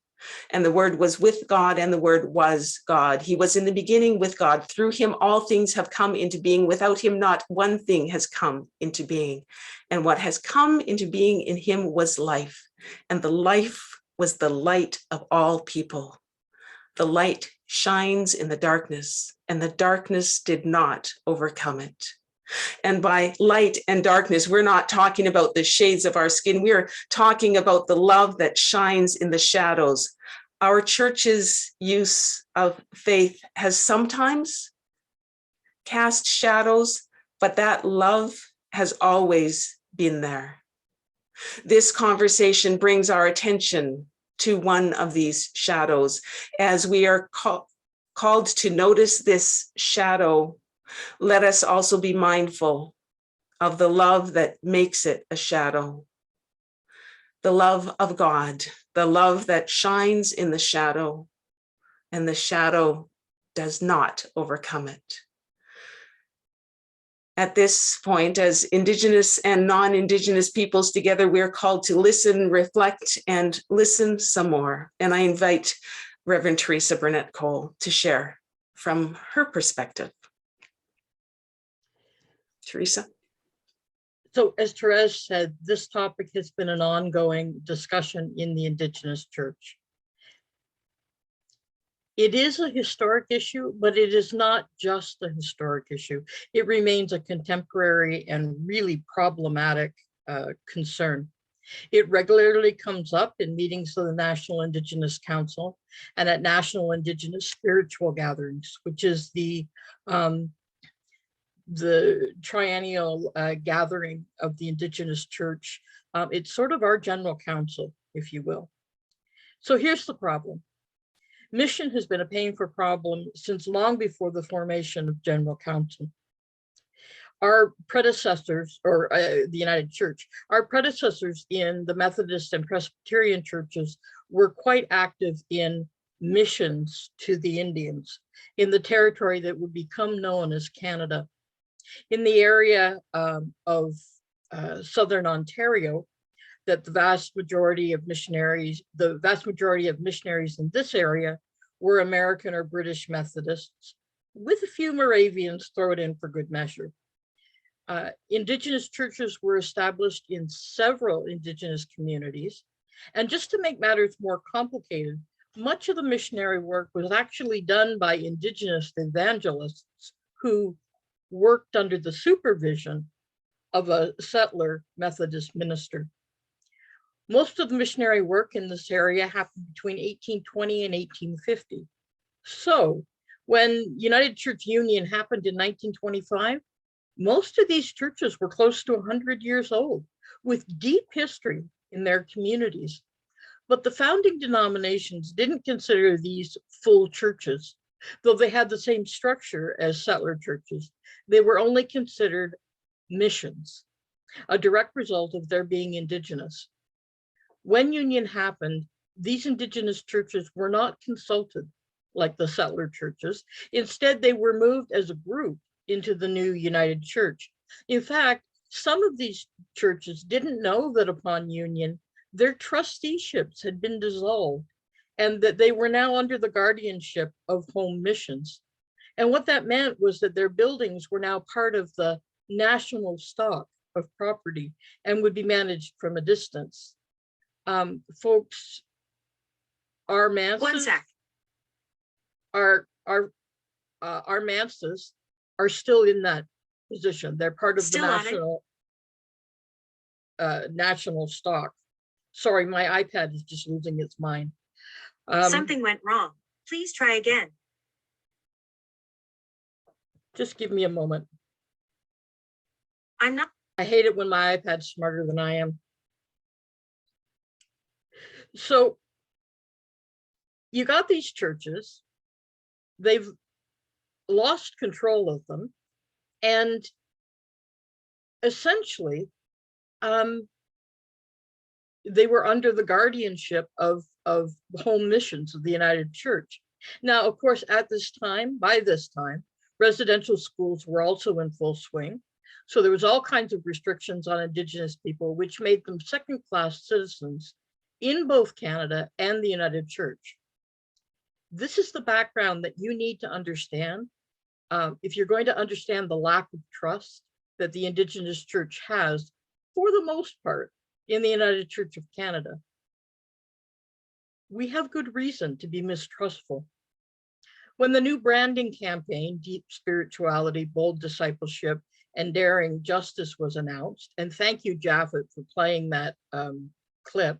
Speaker 11: and the Word was with God, and the Word was God. He was in the beginning with God. Through him all things have come into being. Without him not one thing has come into being. And what has come into being in him was life, and the life was the light of all people. The light shines in the darkness, and the darkness did not overcome it." And by light and darkness, we're not talking about the shades of our skin. We're talking about the love that shines in the shadows. Our church's use of faith has sometimes cast shadows, but that love has always been there. This conversation brings our attention to one of these shadows. As we are called to notice this shadow, let us also be mindful of the love that makes it a shadow. The love of God, the love that shines in the shadow, and the shadow does not overcome it. At this point, as Indigenous and non-Indigenous peoples together, we're called to listen, reflect, and listen some more. And I invite Reverend Teresa Burnett Cole to share from her perspective. Teresa.
Speaker 2: So as Therese said, this topic has been an ongoing discussion in the Indigenous church. It is a historic issue, but it is not just a historic issue. It remains a contemporary and really problematic concern. It regularly comes up in meetings of the National Indigenous Council and at National Indigenous Spiritual Gatherings, which is the triennial gathering of the Indigenous Church. It's sort of our general council, if you will. So here's the problem. Mission has been a painful problem since long before the formation of General Council. Our predecessors, or the United Church, our predecessors in the Methodist and Presbyterian churches were quite active in missions to the Indians in the territory that would become known as Canada. In the area of Southern Ontario, that the vast majority of missionaries in this area were American or British Methodists, with a few Moravians thrown in for good measure. Indigenous churches were established in several Indigenous communities. And just to make matters more complicated, much of the missionary work was actually done by Indigenous evangelists who worked under the supervision of a settler Methodist minister. Most of the missionary work in this area happened between 1820 and 1850. So when United Church Union happened in 1925, most of these churches were close to 100 years old with deep history in their communities. But the founding denominations didn't consider these full churches, though they had the same structure as settler churches. They were only considered missions, a direct result of their being indigenous. When Union happened, these indigenous churches were not consulted like the settler churches. Instead, they were moved as a group into the new United Church. In fact, some of these churches didn't know that upon union, their trusteeships had been dissolved and that they were now under the guardianship of home missions. And what that meant was that their buildings were now part of the national stock of property and would be managed from a distance. Folks, our Manses, our Manses are still in that position. They're part of the national stock. Sorry, my iPad is just losing its mind.
Speaker 12: Something went wrong. Please try again.
Speaker 2: Just give me a moment.
Speaker 12: I'm not.
Speaker 2: I hate it when my iPad's smarter than I am. So you got these churches, they've lost control of them, and essentially they were under the guardianship of home missions of the United Church. Now, of course, by this time, residential schools were also in full swing. So there was all kinds of restrictions on Indigenous people, which made them second-class citizens in both Canada and the United Church. This is the background that you need to understand if you're going to understand the lack of trust that the Indigenous Church has, for the most part, in the United Church of Canada. We have good reason to be mistrustful. When the new branding campaign, Deep Spirituality, Bold Discipleship, and Daring Justice was announced, and thank you, Japheth, for playing that clip,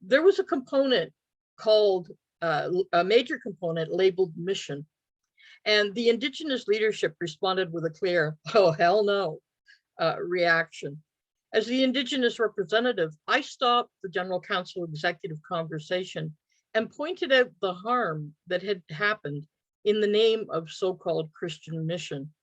Speaker 2: there was a component called, a major component labeled mission. And the Indigenous leadership responded with a clear, oh, hell no, reaction. As the Indigenous representative, I stopped the General Council executive conversation and pointed out the harm that had happened in the name of so-called Christian mission.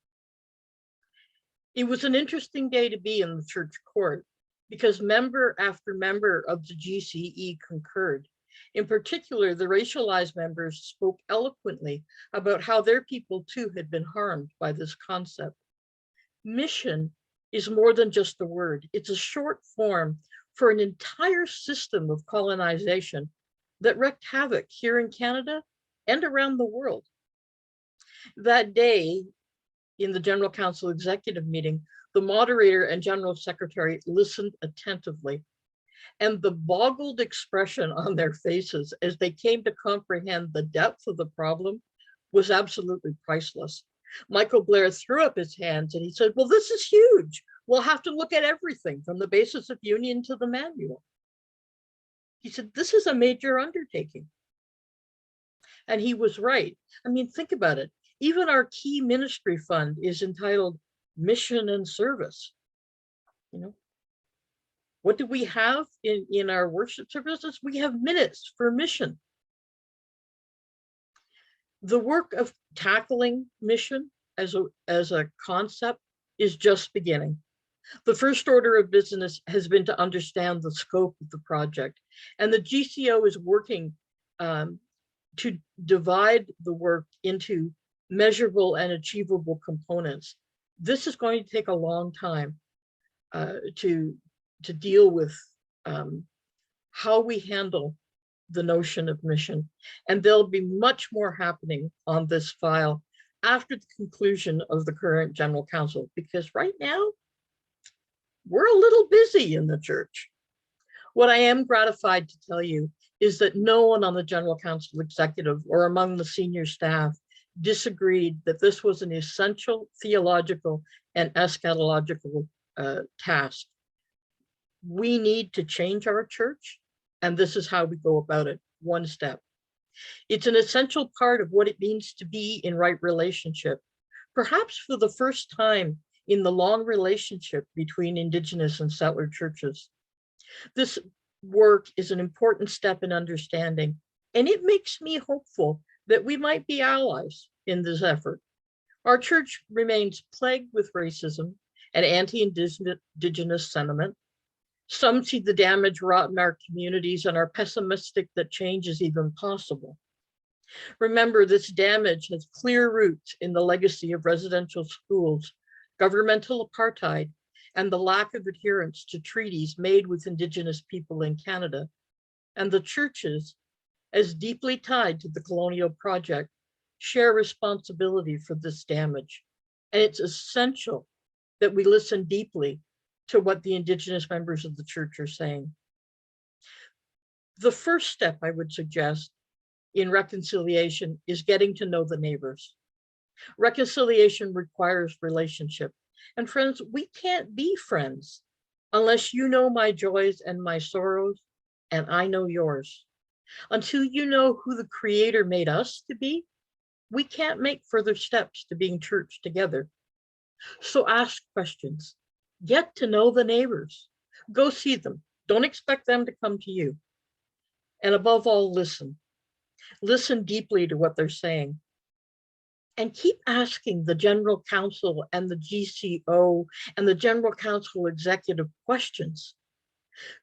Speaker 2: It was an interesting day to be in the church court because member after member of the GCE concurred. In particular, the racialized members spoke eloquently about how their people too had been harmed by this concept. Mission is more than just a word. It's a short form for an entire system of colonization that wreaked havoc here in Canada and around the world. That day, in the General Council executive meeting, the moderator and General Secretary listened attentively, and the boggled expression on their faces as they came to comprehend the depth of the problem was absolutely priceless. Michael Blair threw up his hands and he said, well, this is huge. We'll have to look at everything from the basis of union to the manual. He said, this is a major undertaking. And he was right. I mean, think about it. Even our key ministry fund is entitled Mission and Service. You know, what do we have in our worship services? We have minutes for mission. The work of tackling mission as a concept is just beginning. The first order of business has been to understand the scope of the project, and the GCO is working to divide the work into measurable and achievable components. This is going to take a long time to deal with how we handle the notion of mission. And there'll be much more happening on this file after the conclusion of the current General Council, because right now, we're a little busy in the church. What I am gratified to tell you is that no one on the General Council executive or among the senior staff disagreed that this was an essential theological and eschatological task. We need to change our church, and this is how we go about it, one step. It's an essential part of what it means to be in right relationship, perhaps for the first time in the long relationship between Indigenous and settler churches. This work is an important step in understanding, and it makes me hopeful that we might be allies in this effort. Our church remains plagued with racism and anti-Indigenous sentiment. Some see the damage wrought in our communities and are pessimistic that change is even possible. Remember, this damage has clear roots in the legacy of residential schools, governmental apartheid, and the lack of adherence to treaties made with Indigenous people in Canada. And the churches, as deeply tied to the colonial project, share responsibility for this damage. And it's essential that we listen deeply to what the Indigenous members of the church are saying. The first step I would suggest in reconciliation is getting to know the neighbors. Reconciliation requires relationship. And friends, we can't be friends unless you know my joys and my sorrows, and I know yours. Until you know who the Creator made us to be, we can't make further steps to being church together. So ask questions, get to know the neighbors, go see them. Don't expect them to come to you. And above all, listen. Listen deeply to what they're saying. And keep asking the General Counsel and the GCO and the General Counsel executive questions.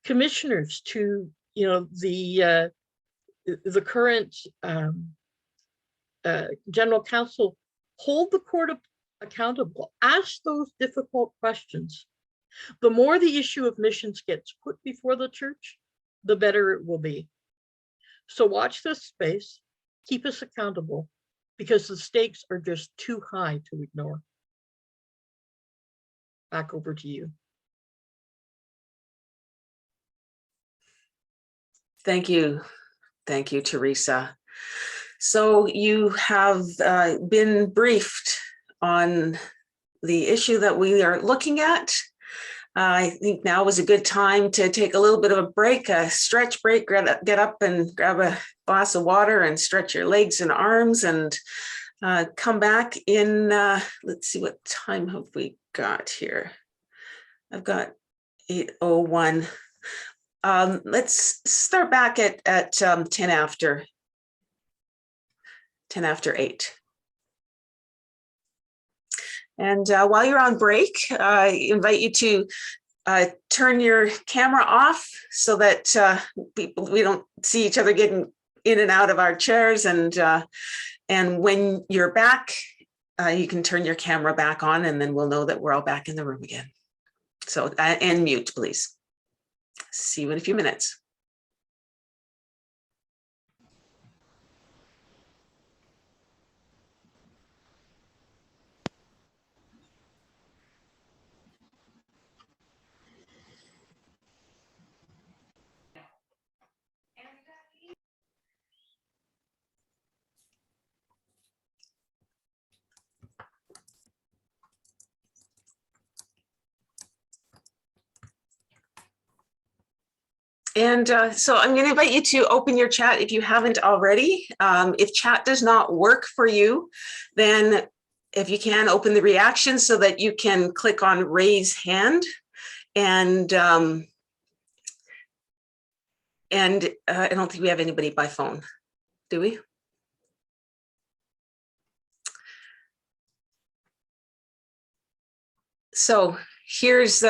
Speaker 2: Commissioners to, the current General Counsel, hold the court accountable. Ask those difficult questions. The more the issue of missions gets put before the church, the better it will be. So watch this space, keep us accountable, because the stakes are just too high to ignore. Back over to you.
Speaker 11: Thank you. Thank you, Teresa. So you have been briefed on the issue that we are looking at. I think now is a good time to take a little bit of a break, a stretch break, get up and grab a glass of water and stretch your legs and arms, and come back in, let's see, what time have we got here? I've got 8:01. Let's start back at 10 after 8. And while you're on break, I invite you to turn your camera off so that we don't see each other getting in and out of our chairs. And when you're back, you can turn your camera back on, and then we'll know that we're all back in the room again. So, and mute, please. See you in a few minutes. And so I'm going to invite you to open your chat if you haven't already. If chat does not work for you, then if you can, open the reaction so that you can click on raise hand. And I don't think we have anybody by phone, do we? So here's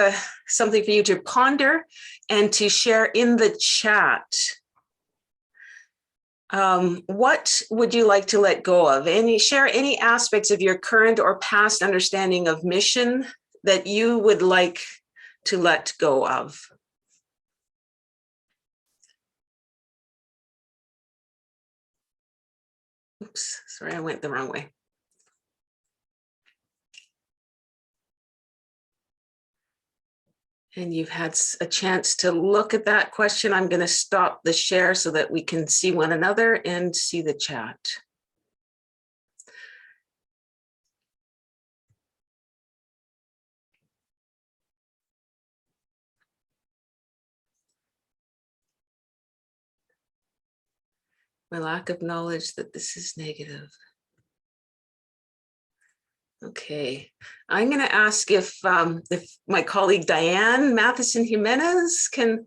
Speaker 11: something for you to ponder and to share in the chat. What would you like to let go of? Share any aspects of your current or past understanding of mission that you would like to let go of. Oops, sorry, I went the wrong way. And you've had a chance to look at that question. I'm going to stop the share so that we can see one another and see the chat. My lack of knowledge that this is negative. Okay, I'm going to ask if my colleague Diane Matheson Jimenez can,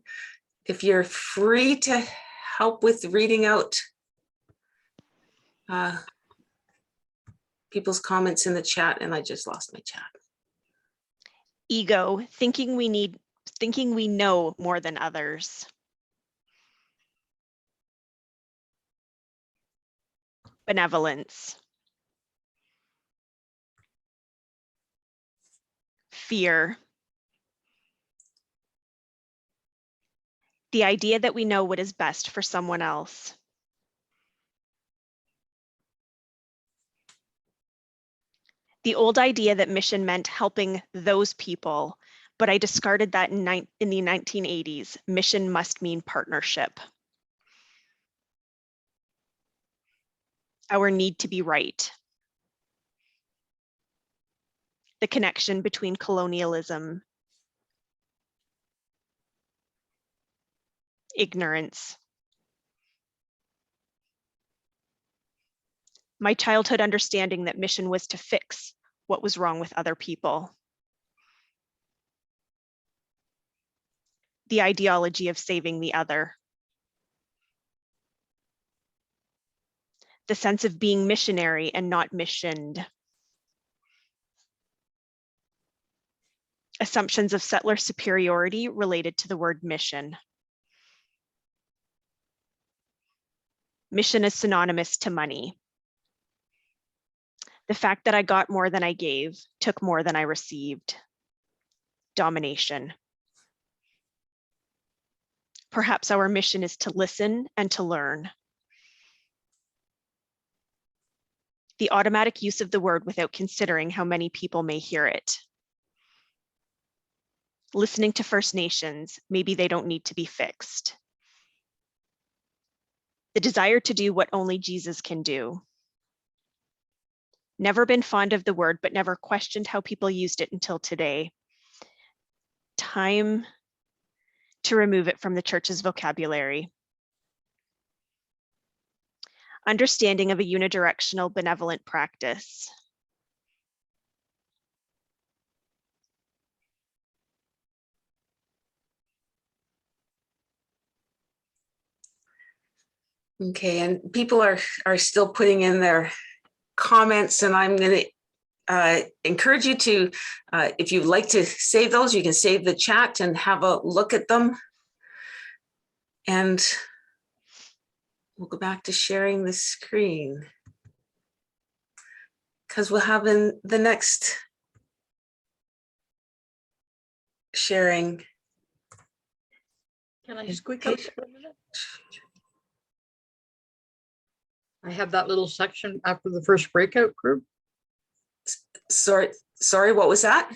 Speaker 11: if you're free to help with reading out people's comments in the chat, and I just lost my chat.
Speaker 13: Ego, thinking we know more than others. Benevolence. Fear. The idea that we know what is best for someone else. The old idea that mission meant helping those people, but I discarded that in the 1980s. Mission must mean partnership. Our need to be right. The connection between colonialism, ignorance. My childhood understanding that mission was to fix what was wrong with other people. The ideology of saving the other. The sense of being missionary and not missioned. Assumptions of settler superiority related to the word mission. Mission is synonymous to money. The fact that I got more than I gave, took more than I received. Domination. Perhaps our mission is to listen and to learn. The automatic use of the word without considering how many people may hear it. Listening to First Nations, maybe they don't need to be fixed. The desire to do what only Jesus can do. Never been fond of the word, but never questioned how people used it until today. Time to remove it from the church's vocabulary. Understanding of a unidirectional benevolent practice.
Speaker 11: Okay, and people are still putting in their comments, and I'm going to encourage you to, if you'd like to save those, you can save the chat and have a look at them. And we'll go back to sharing the screen, because we'll have in the next sharing.
Speaker 2: Can I squeak up for a minute? I have that little section after the first breakout group.
Speaker 11: Sorry, what was that?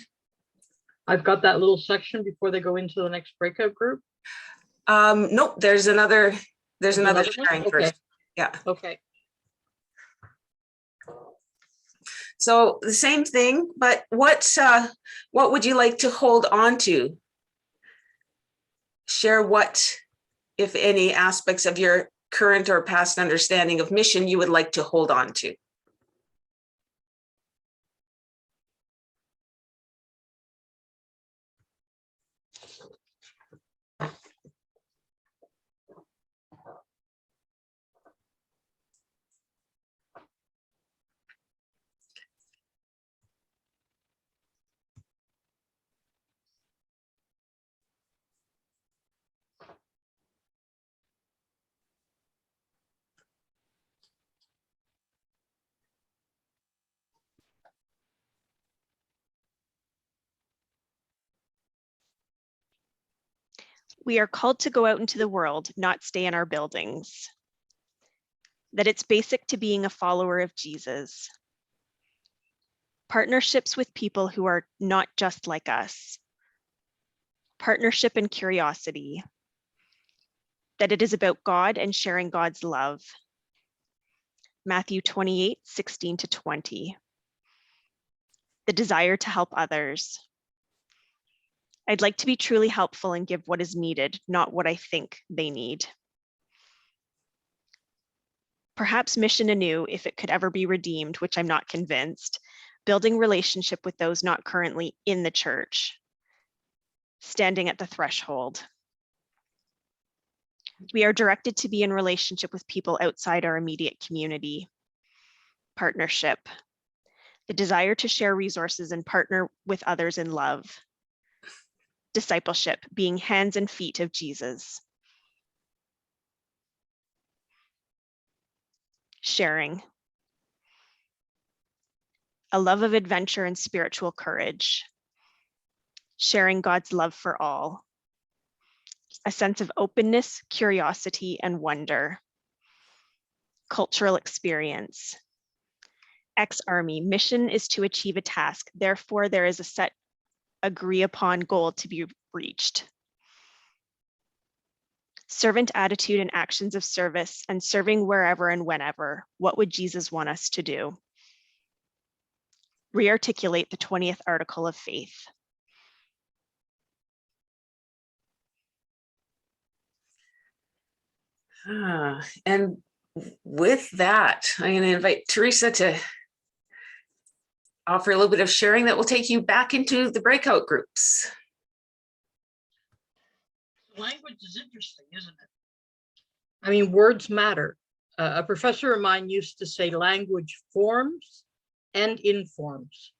Speaker 2: I've got that little section before they go into the next breakout group.
Speaker 11: Nope, there's another sharing
Speaker 2: okay.
Speaker 11: first. Yeah.
Speaker 2: Okay.
Speaker 11: So the same thing, but what would you like to hold on to? Share what, if any, aspects of your current or past understanding of mission you would like to hold on to.
Speaker 13: We are called to go out into the world, not stay in our buildings. That it's basic to being a follower of Jesus. Partnerships with people who are not just like us. Partnership and curiosity. That it is about God and sharing God's love. Matthew 28:16-20. The desire to help others. I'd like to be truly helpful and give what is needed, not what I think they need. Perhaps mission anew, if it could ever be redeemed, which I'm not convinced. Building relationship with those not currently in the church. Standing at the threshold. We are directed to be in relationship with people outside our immediate community. Partnership. The desire to share resources and partner with others in love. Discipleship, being hands and feet of Jesus. Sharing. A love of adventure and spiritual courage. Sharing God's love for all. A sense of openness, curiosity, and wonder. Cultural experience. Ex-Army, mission is to achieve a task. Therefore, there is a set agree upon goal to be reached. Servant attitude and actions of service and serving wherever and whenever. What would Jesus want us to do? Rearticulate the 20th article of faith.
Speaker 11: And with that, I'm going to invite Teresa to offer a little bit of sharing that will take you back into the breakout groups.
Speaker 2: Language is interesting, isn't it? I mean, words matter. A professor of mine used to say language forms and informs,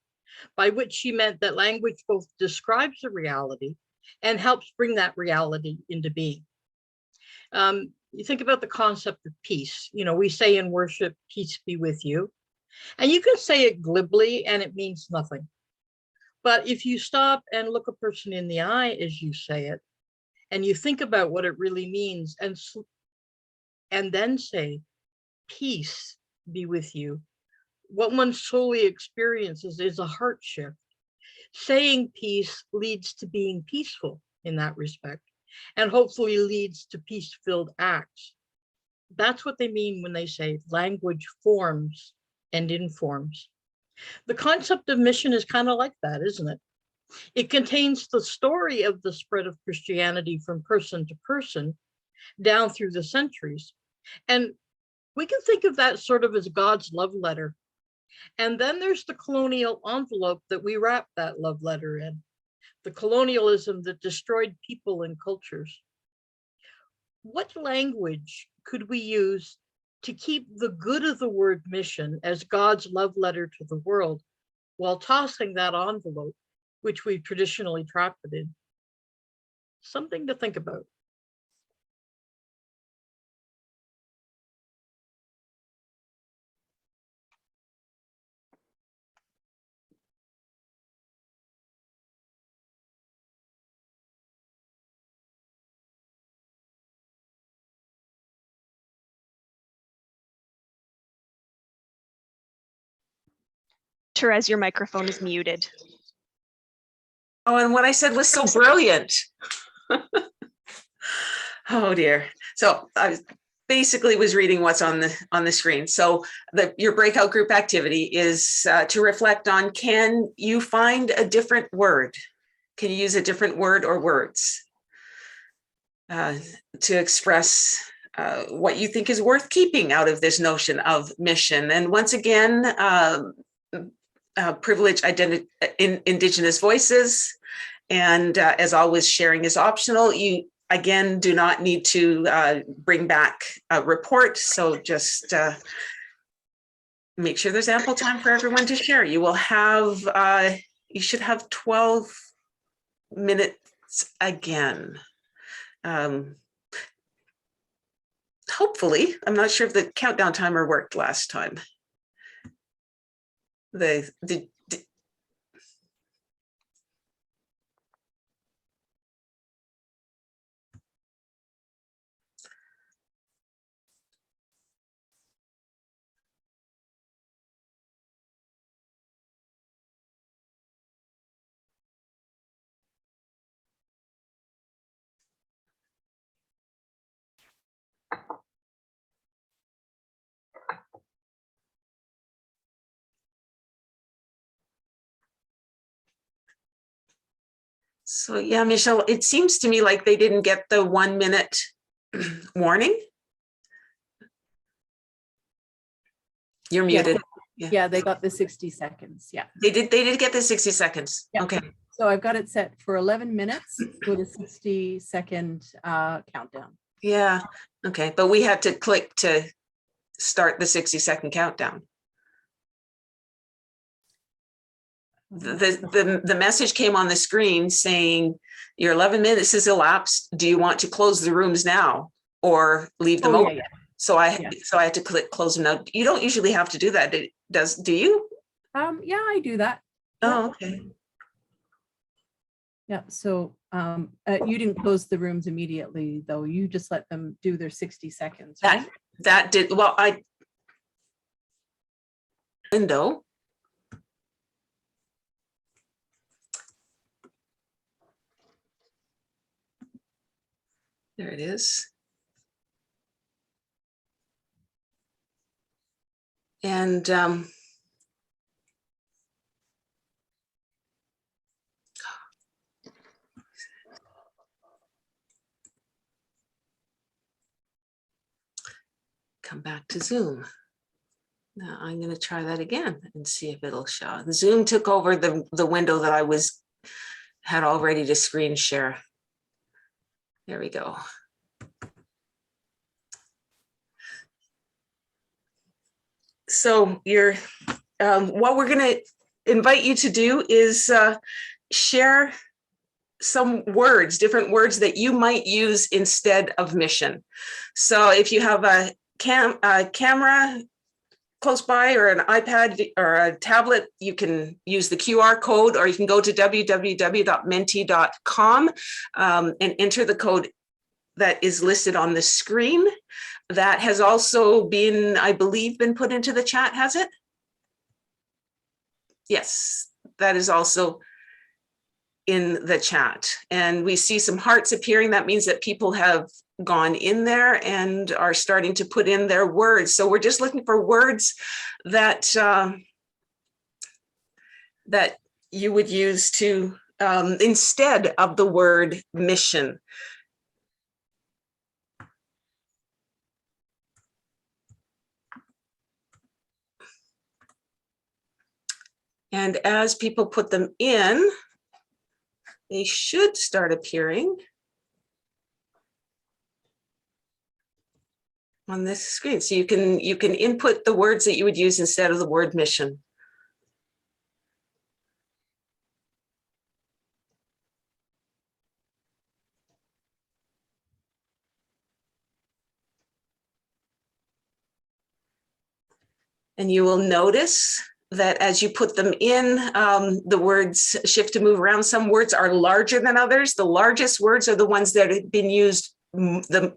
Speaker 2: by which she meant that language both describes a reality and helps bring that reality into being. You think about the concept of peace. You know, we say in worship, peace be with you. And you can say it glibly and it means nothing. But if you stop and look a person in the eye as you say it, and you think about what it really means, and then say, peace be with you, what one solely experiences is a heart shift. Saying peace leads to being peaceful in that respect, and hopefully leads to peace-filled acts. That's what they mean when they say language forms and informs. The concept of mission is kind of like that, isn't it? It contains the story of the spread of Christianity from person to person down through the centuries. And we can think of that sort of as God's love letter. And then there's the colonial envelope that we wrap that love letter in, the colonialism that destroyed people and cultures. What language could we use to keep the good of the word mission as God's love letter to the world, while tossing that envelope, which we traditionally trap it in? Something to think about.
Speaker 13: Therese, your microphone is muted.
Speaker 11: Oh, and what I said was so brilliant. Oh dear. So I basically was reading what's on the screen. So your breakout group activity is to reflect on, can you find a different word? Can you use a different word or words to express what you think is worth keeping out of this notion of mission? And once again, privileged Indigenous voices. And as always, sharing is optional. You, again, do not need to bring back a report. So just make sure there's ample time for everyone to share. You will have, you should have 12 minutes again. Hopefully, I'm not sure if the countdown timer worked last time. So yeah, Michelle, it seems to me like they didn't get the 1 minute warning. You're muted. Yeah.
Speaker 6: Yeah, they got the 60 seconds. Yeah.
Speaker 11: They did get the 60 seconds.
Speaker 6: Yeah.
Speaker 11: Okay.
Speaker 6: So I've got it set for 11 minutes with a 60-second countdown.
Speaker 11: Yeah. Okay. But we had to click to start the 60-second countdown. The message came on the screen saying your 11 minutes is elapsed. Do you want to close the rooms now or leave them open?
Speaker 6: Yeah.
Speaker 11: So I had to click close them now. You don't usually have to do that. Do you?
Speaker 6: Yeah, I do that.
Speaker 11: Oh, okay.
Speaker 6: Yeah. So you didn't close the rooms immediately, though. You just let them do their 60 seconds. Right?
Speaker 11: That did well. Window. There it is. And come back to Zoom. Now I'm going to try that again and see if it'll show. The Zoom took over the window that I had all ready to screen share. There we go. So what we're going to invite you to do is share some words, different words that you might use instead of mission. So if you have a camera close by or an iPad or a tablet, you can use the QR code, or you can go to www.menti.com and enter the code that is listed on the screen. That has also been, I believe, been put into the chat, has it? Yes, that is also in the chat. And we see some hearts appearing. That means that people have gone in there and are starting to put in their words. So we're just looking for words that that you would use to instead of the word mission. And as people put them in, they should start appearing on this screen. So you can input the words that you would use instead of the word mission. And you will notice that as you put them in, the words shift to move around. Some words are larger than others. The largest words are the ones that have been used the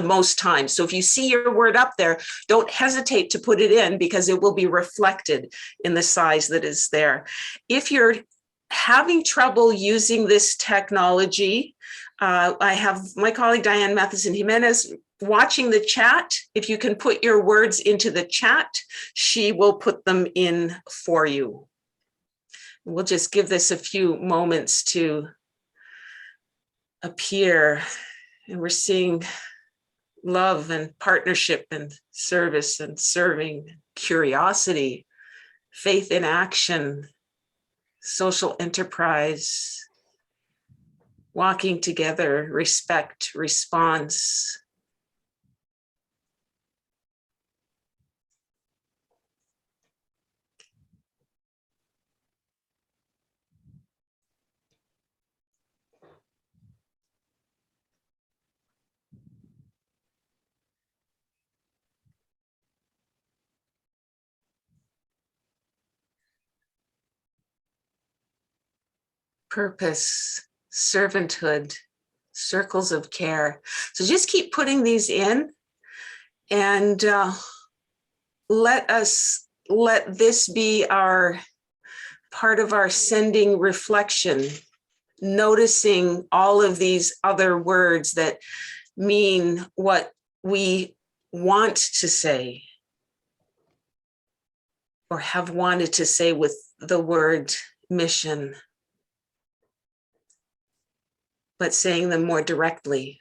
Speaker 11: most time. So if you see your word up there, don't hesitate to put it in, because it will be reflected in the size that is there. If you're having trouble using this technology, I have my colleague Diane Matheson Jimenez watching the chat. If you can put your words into the chat, she will put them in for you. We'll just give this a few moments to appear. And we're seeing love and partnership and service and serving, curiosity, faith in action, social enterprise, walking together, respect, response. Purpose, servanthood, circles of care. So just keep putting these in, and let this be our part of our sending reflection, noticing all of these other words that mean what we want to say or have wanted to say with the word mission, but saying them more directly.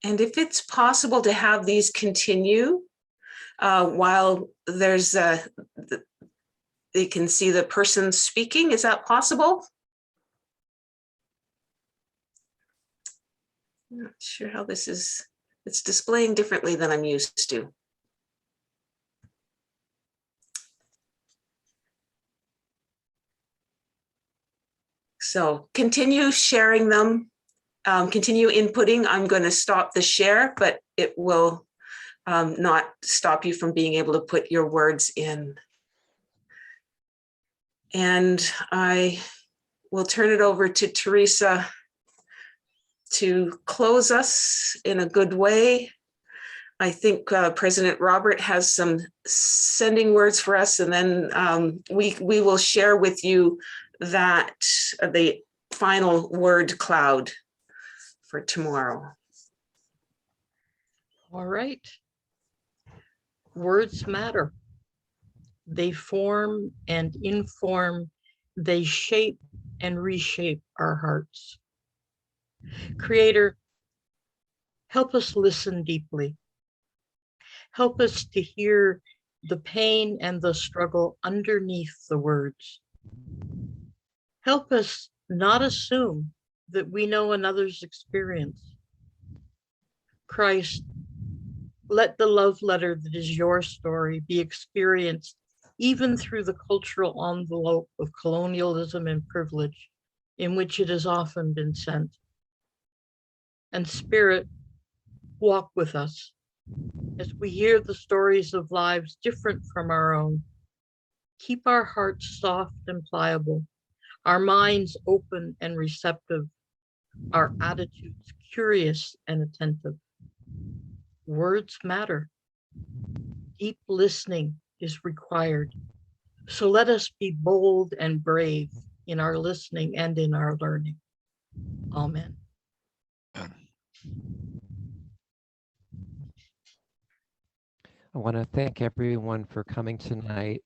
Speaker 11: And if it's possible to have these continue while there's they can see the person speaking, is that possible? I'm not sure how this is, it's displaying differently than I'm used to. So continue sharing them, continue inputting. I'm going to stop the share, but it will not stop you from being able to put your words in. And I will turn it over to Teresa to close us in a good way. I think President Robert has some sending words for us, and then we will share with you that the final word cloud for tomorrow.
Speaker 2: All right. Words matter. They form and inform, they shape and reshape our hearts. Creator, help us listen deeply. Help us to hear the pain and the struggle underneath the words. Help us not assume that we know another's experience. Christ, let the love letter that is your story be experienced even through the cultural envelope of colonialism and privilege in which it has often been sent. And Spirit, walk with us as we hear the stories of lives different from our own. Keep our hearts soft and pliable, our minds open and receptive, our attitudes curious and attentive. Words matter. Deep listening is required. So let us be bold and brave in our listening and in our learning. Amen.
Speaker 1: I want to thank everyone for coming tonight.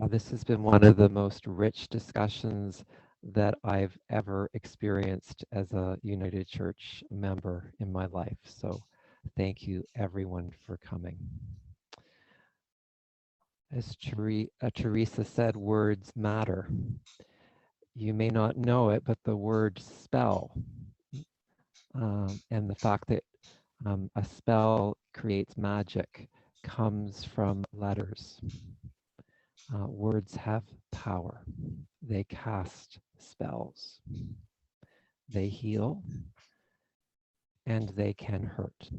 Speaker 1: This has been one of the most rich discussions that I've ever experienced as a United Church member in my life. So thank you everyone for coming. As Teresa said, words matter. You may not know it, but the word spell and the fact that a spell creates magic comes from letters. Words have power. They cast spells. They heal, and they can hurt.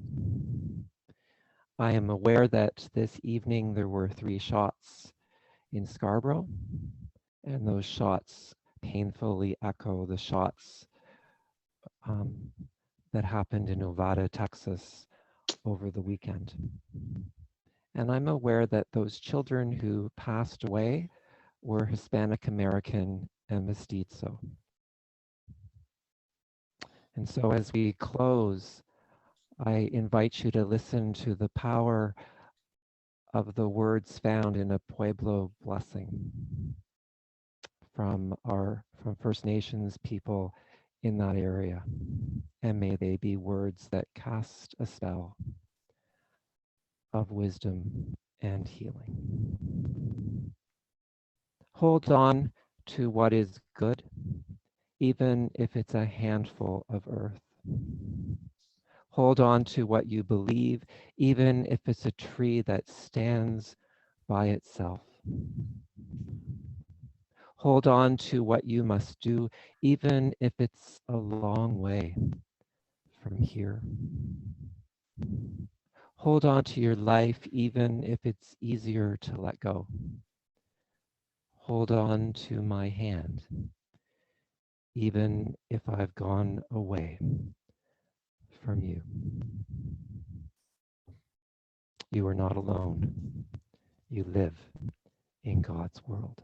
Speaker 1: I am aware that this evening there were 3 shots in Scarborough, and those shots painfully echo the shots that happened in Nevada, Texas over the weekend. And I'm aware that those children who passed away were Hispanic American and mestizo. And so as we close, I invite you to listen to the power of the words found in a Pueblo blessing from First Nations people in that area. And may they be words that cast a spell of wisdom and healing. Hold on to what is good, even if it's a handful of earth. Hold on to what you believe, even if it's a tree that stands by itself. Hold on to what you must do, even if it's a long way from here. Hold on to your life, even if it's easier to let go. Hold on to my hand, even if I've gone away from you. You are not alone. You live in God's world.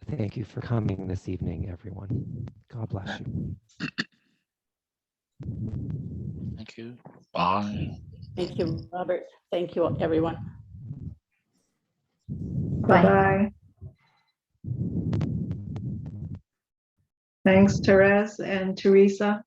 Speaker 1: Thank you for coming this evening, everyone. God bless you.
Speaker 4: Thank you. Bye.
Speaker 3: Thank you, Robert. Thank you, everyone.
Speaker 14: Bye-bye. Thanks, Therese and Teresa.